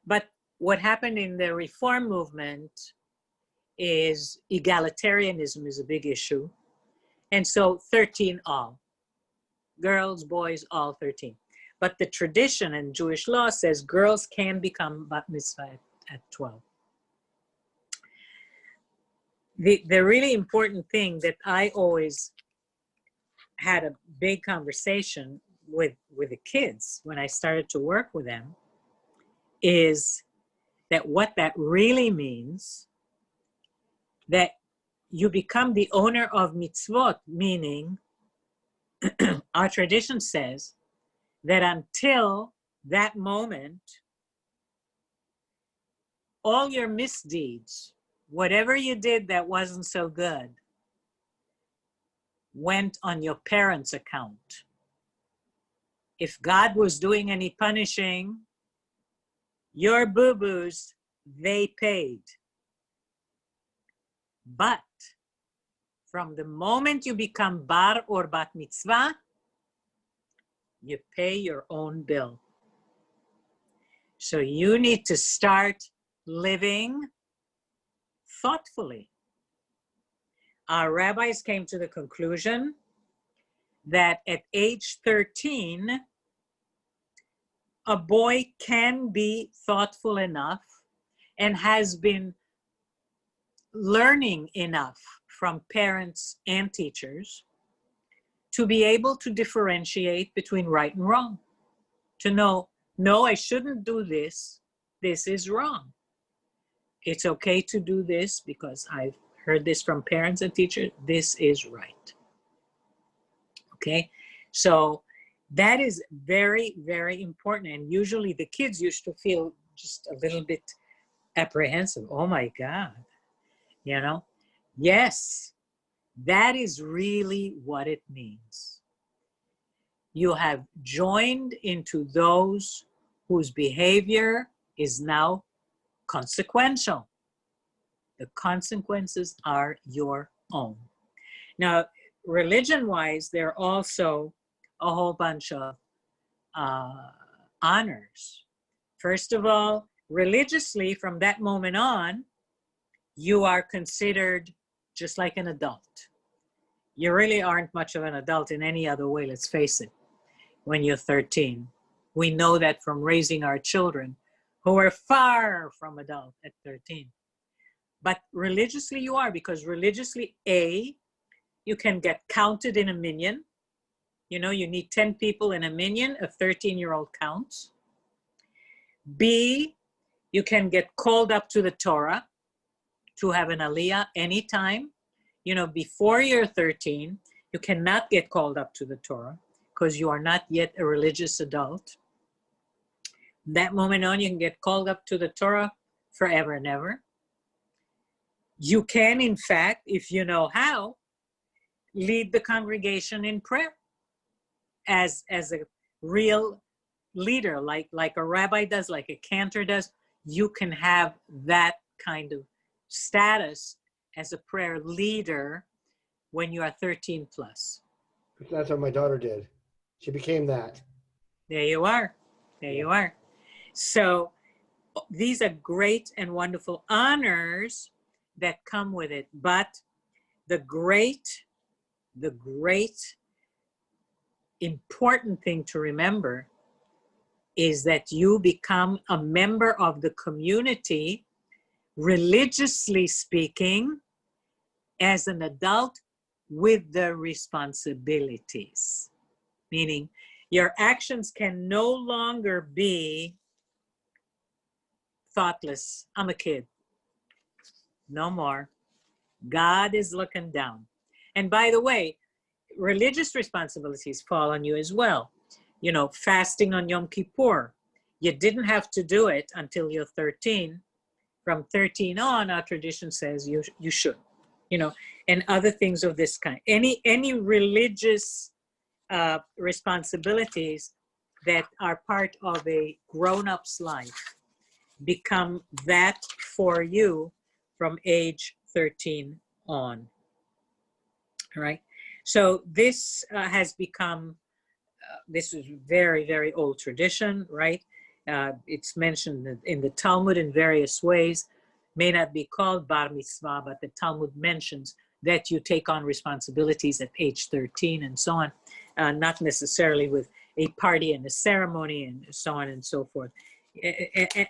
Speaker 2: But what happened in the reform movement is egalitarianism is a big issue. And so 13 all, girls, boys, all 13. But the tradition in Jewish law says girls can become bat mitzvah at 12. The really important thing that I always had a big conversation with the kids when I started to work with them is that what that really means, that you become the owner of mitzvot, meaning our tradition says that until that moment, all your misdeeds, whatever you did that wasn't so good, went on your parents' account. If God was doing any punishing, your boo-boos, they paid. But from the moment you become bar or bat mitzvah, you pay your own bill. So you need to start living thoughtfully. Our rabbis came to the conclusion that at age 13, a boy can be thoughtful enough and has been learning enough from parents and teachers to be able to differentiate between right and wrong. To know, no, I shouldn't do this. This is wrong. It's okay to do this because I've heard this from parents and teachers. This is right. Okay, so that is very, very important. And usually the kids used to feel just a little bit apprehensive. Oh my God, you know? Yes, that is really what it means. You have joined into those whose behavior is now consequential. The consequences are your own. Now, religion-wise, there are also a whole bunch of honors. First of all, religiously, from that moment on, you are considered just like an adult. You really aren't much of an adult in any other way, let's face it, when you're 13. We know that from raising our children, who are far from adult at 13. But religiously you are, because religiously, A, you can get counted in a minyan. You know, you need 10 people in a minyan, a 13-year-old counts. B, you can get called up to the Torah to have an aliyah anytime. You know, before you're 13, you cannot get called up to the Torah because you are not yet a religious adult. That moment on, you can get called up to the Torah forever and ever. You can, in fact, if you know how, lead the congregation in prayer as a real leader, like a rabbi does, like a cantor does. You can have that kind of status as a prayer leader when you are 13 plus.
Speaker 3: That's what my daughter did. She became that.
Speaker 2: There you are. There you are. So these are great and wonderful honors that come with it. But the great important thing to remember is that you become a member of the community, religiously speaking, as an adult with the responsibilities. Meaning your actions can no longer be thoughtless. I'm a kid. No more. God is looking down. And by the way, religious responsibilities fall on you as well. You know, fasting on Yom Kippur. You didn't have to do it until you're 13. From 13 on, our tradition says you should. You know, and other things of this kind. Any religious responsibilities that are part of a grown-up's life become that for you from age 13 on. All right. So this has become, this is very, very old tradition, right? It's mentioned in the Talmud in various ways. May not be called bar mitzvah, but the Talmud mentions that you take on responsibilities at age 13 and so on, not necessarily with a party and a ceremony and so on and so forth.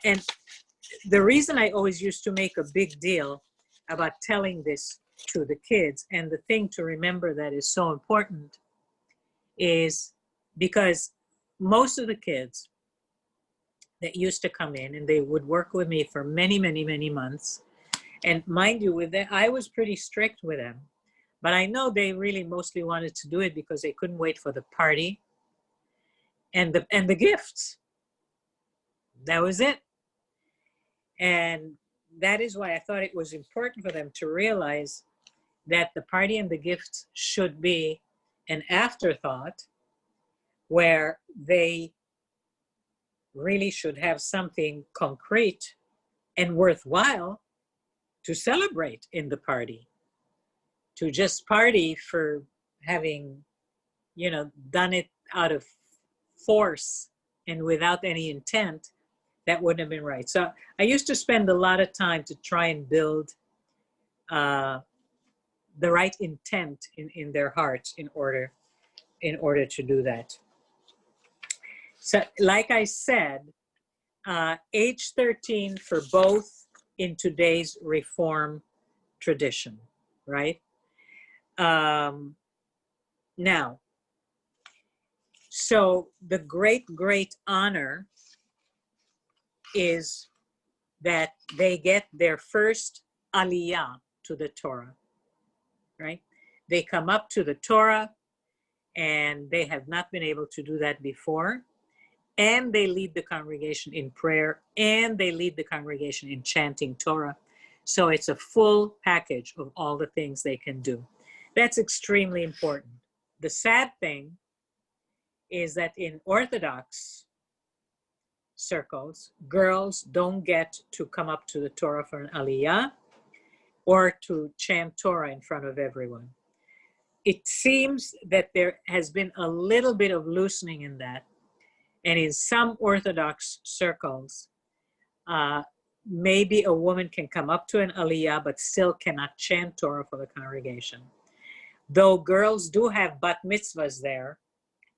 Speaker 2: And the reason I always used to make a big deal about telling this to the kids, and the thing to remember that is so important, is because most of the kids that used to come in, and they would work with me for many, many, many months, and mind you, with that, I was pretty strict with them, but I know they really mostly wanted to do it because they couldn't wait for the party and the gifts. That was it. And that is why I thought it was important for them to realize that the party and the gifts should be an afterthought, where they really should have something concrete and worthwhile to celebrate in the party. To just party for having, you know, done it out of force and without any intent, that wouldn't have been right. So I used to spend a lot of time to try and build the right intent in their hearts in order to do that. So like I said, age 13 for both in today's Reform tradition, right? Now, so the great honor is that they get their first aliyah to the Torah, right? They come up to the Torah, and they have not been able to do that before, and they lead the congregation in prayer, and they lead the congregation in chanting Torah. So it's a full package of all the things they can do. That's extremely important. The sad thing is that in Orthodox circles, girls don't get to come up to the Torah for an aliyah or to chant Torah in front of everyone. It seems that there has been a little bit of loosening in that. And in some Orthodox circles, maybe a woman can come up to an aliyah but still cannot chant Torah for the congregation. Though girls do have bat mitzvahs there,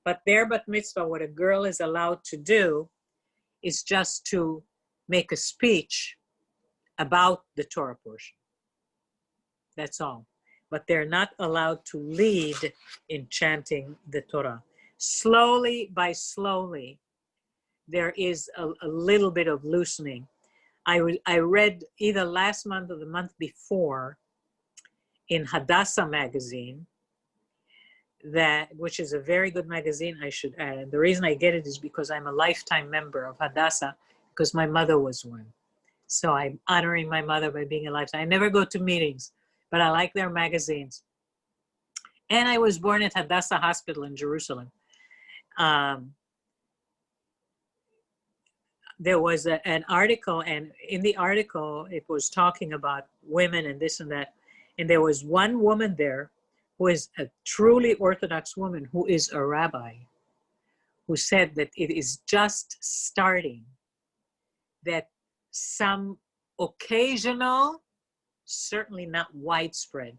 Speaker 2: but their bat mitzvah, what a girl is allowed to do is just to make a speech about the Torah portion. That's all. But they're not allowed to lead in chanting the Torah. Slowly by slowly, there is a little bit of loosening. I read either last month or the month before in Hadassah magazine, which is a very good magazine, I should add. And the reason I get it is because I'm a lifetime member of Hadassah, because my mother was one. So I'm honoring my mother by being a lifetime. I never go to meetings, but I like their magazines. And I was born at Hadassah Hospital in Jerusalem. There was an article, and in the article, it was talking about women and this and that. And there was one woman there who is a truly Orthodox woman, who is a rabbi, who said that it is just starting, that some occasional, certainly not widespread,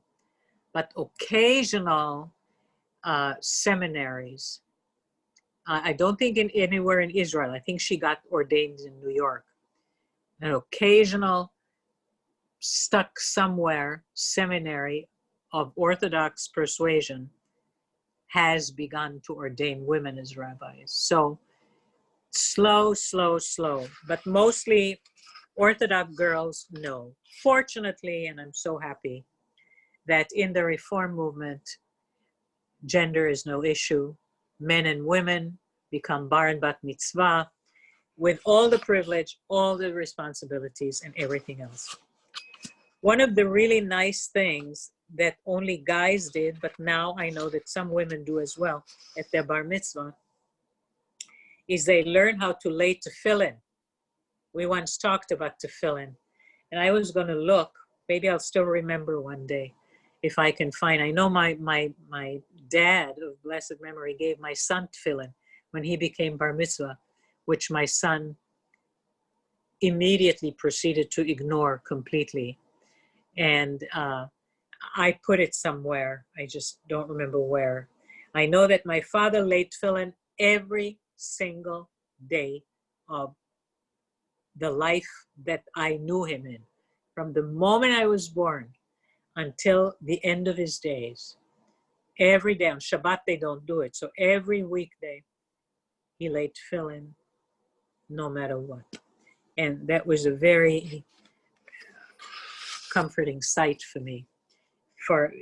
Speaker 2: but occasional seminaries. I don't think anywhere in Israel. I think she got ordained in New York. An occasional, stuck somewhere seminary of Orthodox persuasion has begun to ordain women as rabbis. So slow, slow, slow, but mostly Orthodox girls, no. Fortunately, and I'm so happy that in the Reform movement, gender is no issue. Men and women become bar and bat mitzvah with all the privilege, all the responsibilities, and everything else. One of the really nice things that only guys did, but now I know that some women do as well at their bar mitzvah, is they learn how to lay tefillin. We once talked about tefillin, and I was going to look, maybe I'll still remember one day if I can find. I know my dad of blessed memory gave my son tefillin when he became bar mitzvah, which my son immediately proceeded to ignore completely. And I put it somewhere. I just don't remember where. I know that my father laid tefillin every single day of the life that I knew him in. From the moment I was born until the end of his days. Every day. On Shabbat, they don't do it. So every weekday, he laid tefillin, no matter what. And that was a very comforting sight for me. For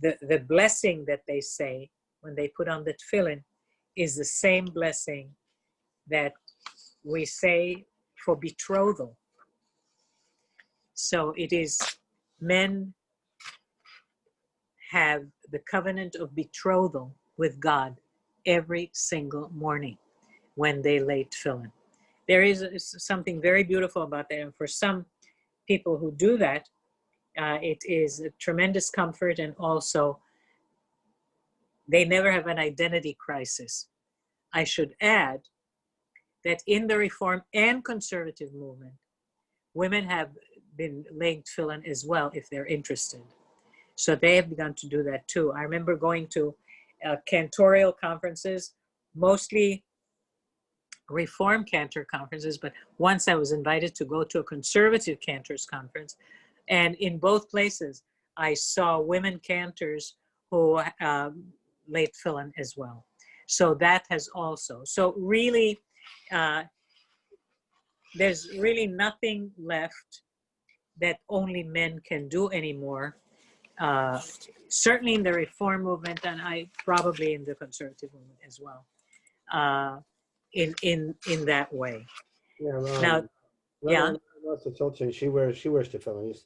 Speaker 2: the blessing that they say when they put on the tefillin is the same blessing that we say for betrothal. So it is, men have the covenant of betrothal with God every single morning when they lay tefillin. There is something very beautiful about that. And for some people who do that, it is a tremendous comfort, and also they never have an identity crisis. I should add that in the Reform and Conservative movement, women have been laying tefillin as well if they're interested. So they have begun to do that too. I remember going to cantorial conferences, mostly Reform cantor conferences, but once I was invited to go to a conservative cantors conference, and in both places, I saw women cantors who laid tefillin as well. So that has also, so really, there's really nothing left that only men can do anymore. Certainly in the Reform movement, and I probably in the conservative movement as well, in that way.
Speaker 3: Yeah,
Speaker 2: Now, yeah.
Speaker 3: She wears tefillin.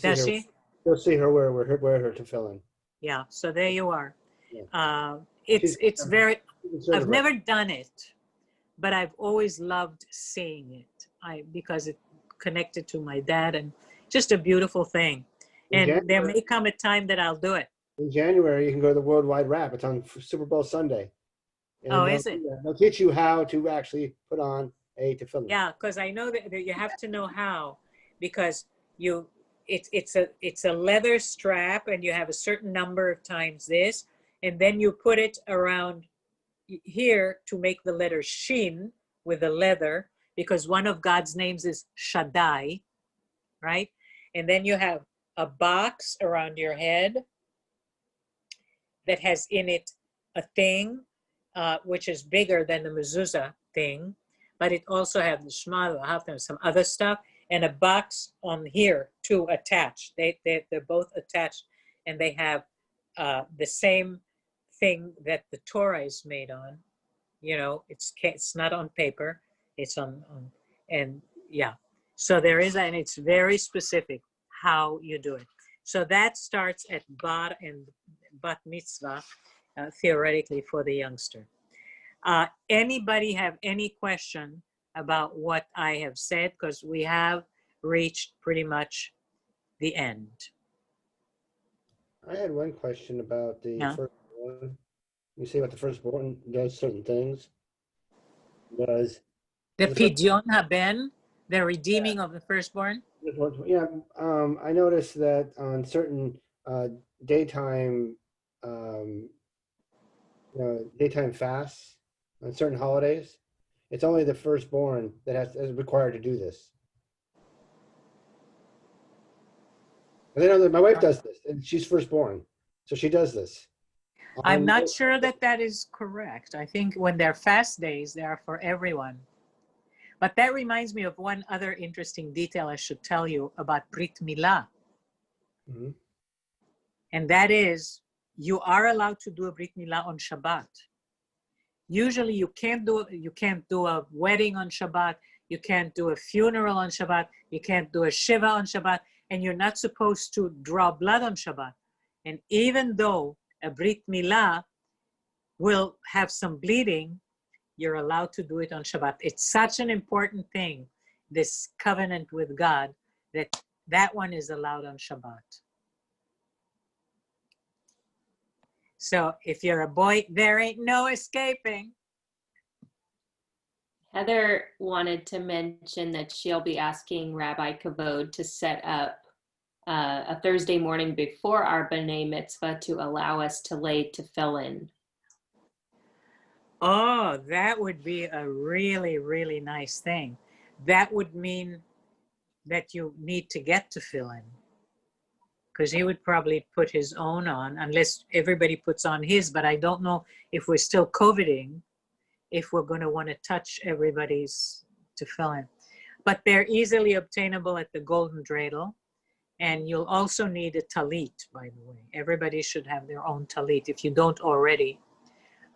Speaker 2: Does she?
Speaker 3: You'll see her wear her tefillin.
Speaker 2: Yeah. So there you are.
Speaker 3: Yeah.
Speaker 2: It's very. I've
Speaker 3: Right.
Speaker 2: never done it, but I've always loved seeing it. Because it connected to my dad, and just a beautiful thing. And there may come a time that I'll do it.
Speaker 3: In January, you can go to the Worldwide Wrap. It's on Super Bowl Sunday. And
Speaker 2: Is it?
Speaker 3: They'll teach you how to actually put on a tefillin.
Speaker 2: Yeah, because I know that you have to know how, because it's a leather strap, and you have a certain number of times this, and then you put it around here to make the letter shin with the leather, because one of God's names is Shaddai, right? And then you have a box around your head that has in it a thing, which is bigger than the mezuzah thing, but it also has the shema, the haftam, some other stuff, and a box on here to attach. They're both attached, and they have the same thing that the Torah is made on. You know, it's not on paper, it's on and yeah. So there is, and it's very specific how you do it. So that starts at bar and bat mitzvah, theoretically for the youngster. Anybody have any question about what I have said? Because we have reached pretty much the end.
Speaker 3: I had one question about the
Speaker 2: Yeah.
Speaker 3: firstborn. You say about the firstborn does certain things. Does
Speaker 2: The
Speaker 3: the first-
Speaker 2: pidyon haben, the redeeming of the firstborn.
Speaker 3: yeah, I noticed that on certain daytime, daytime fasts on certain holidays, it's only the firstborn that is required to do this. And I know that my wife does this, and she's firstborn, so she does this.
Speaker 2: I'm not sure that that is correct. I think when they're fast days, they are for everyone. But that reminds me of one other interesting detail I should tell you about Brit Milah.
Speaker 3: Mm-hmm.
Speaker 2: And that is, you are allowed to do a Brit Milah on Shabbat. Usually you can't do a wedding on Shabbat, you can't do a funeral on Shabbat, you can't do a Shiva on Shabbat, and you're not supposed to draw blood on Shabbat. And even though a Brit Milah will have some bleeding, you're allowed to do it on Shabbat. It's such an important thing, this covenant with God, that one is allowed on Shabbat. So if you're a boy, there ain't no escaping.
Speaker 1: Heather wanted to mention that she'll be asking Rabbi Kavod to set up a Thursday morning before our B'nai Mitzvah to allow us to lay tefillin.
Speaker 2: Oh, that would be a really, really nice thing. That would mean that you need to get tefillin, because he would probably put his own on, unless everybody puts on his, but I don't know if we're still COVIDing, if we're going to want to touch everybody's tefillin. But they're easily obtainable at the Golden Dreidel. And you'll also need a talit, by the way. Everybody should have their own talit. If you don't already,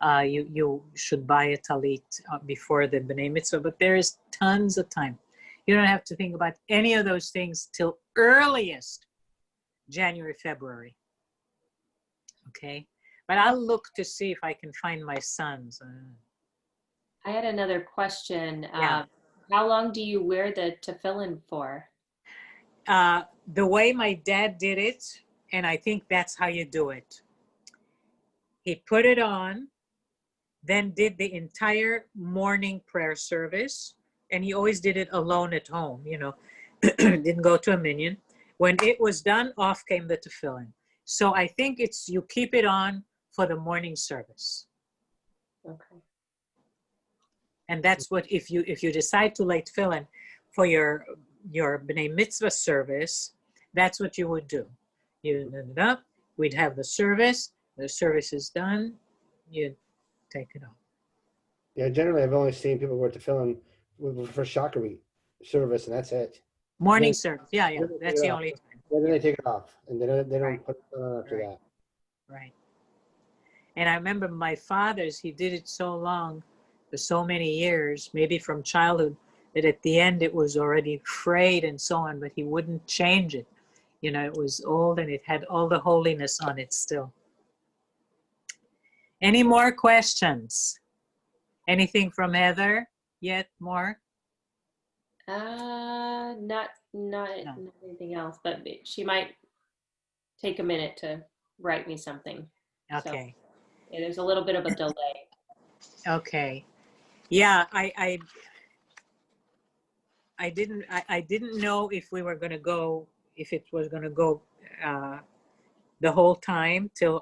Speaker 2: you should buy a talit before the B'nai Mitzvah, but there is tons of time. You don't have to think about any of those things till earliest January, February. Okay? But I'll look to see if I can find my sons.
Speaker 1: I had another question.
Speaker 2: Yeah.
Speaker 1: How long do you wear the tefillin for?
Speaker 2: The way my dad did it, and I think that's how you do it. He put it on, then did the entire morning prayer service, and he always did it alone at home, didn't go to a minyan. When it was done, off came the tefillin. So I think you keep it on for the morning service.
Speaker 1: Okay.
Speaker 2: And that's what, if you decide to lay tefillin for your B'nai Mitzvah service, that's what you would do. You end it up, we'd have the service is done, you take it off.
Speaker 3: Yeah, generally I've only seen people wear tefillin for Shakari service, and that's it.
Speaker 2: Morning
Speaker 3: Then-
Speaker 2: service, yeah,
Speaker 3: then they
Speaker 2: that's
Speaker 3: take
Speaker 2: the
Speaker 3: it
Speaker 2: only
Speaker 3: off.
Speaker 2: time.
Speaker 3: Then they take it off, and they don't
Speaker 2: Right.
Speaker 3: put it on after
Speaker 2: Right.
Speaker 3: that.
Speaker 2: Right. And I remember my father's, he did it so long, for so many years, maybe from childhood, that at the end it was already frayed and so on, but he wouldn't change it. It was old and it had all the holiness on it still. Any more questions? Anything from Heather yet more?
Speaker 1: Not anything else, but she might take a minute to write me something.
Speaker 2: Okay.
Speaker 1: So, there's a little bit of a delay.
Speaker 2: Okay. Yeah, I didn't know if we were going to go, if it was going to go the whole time till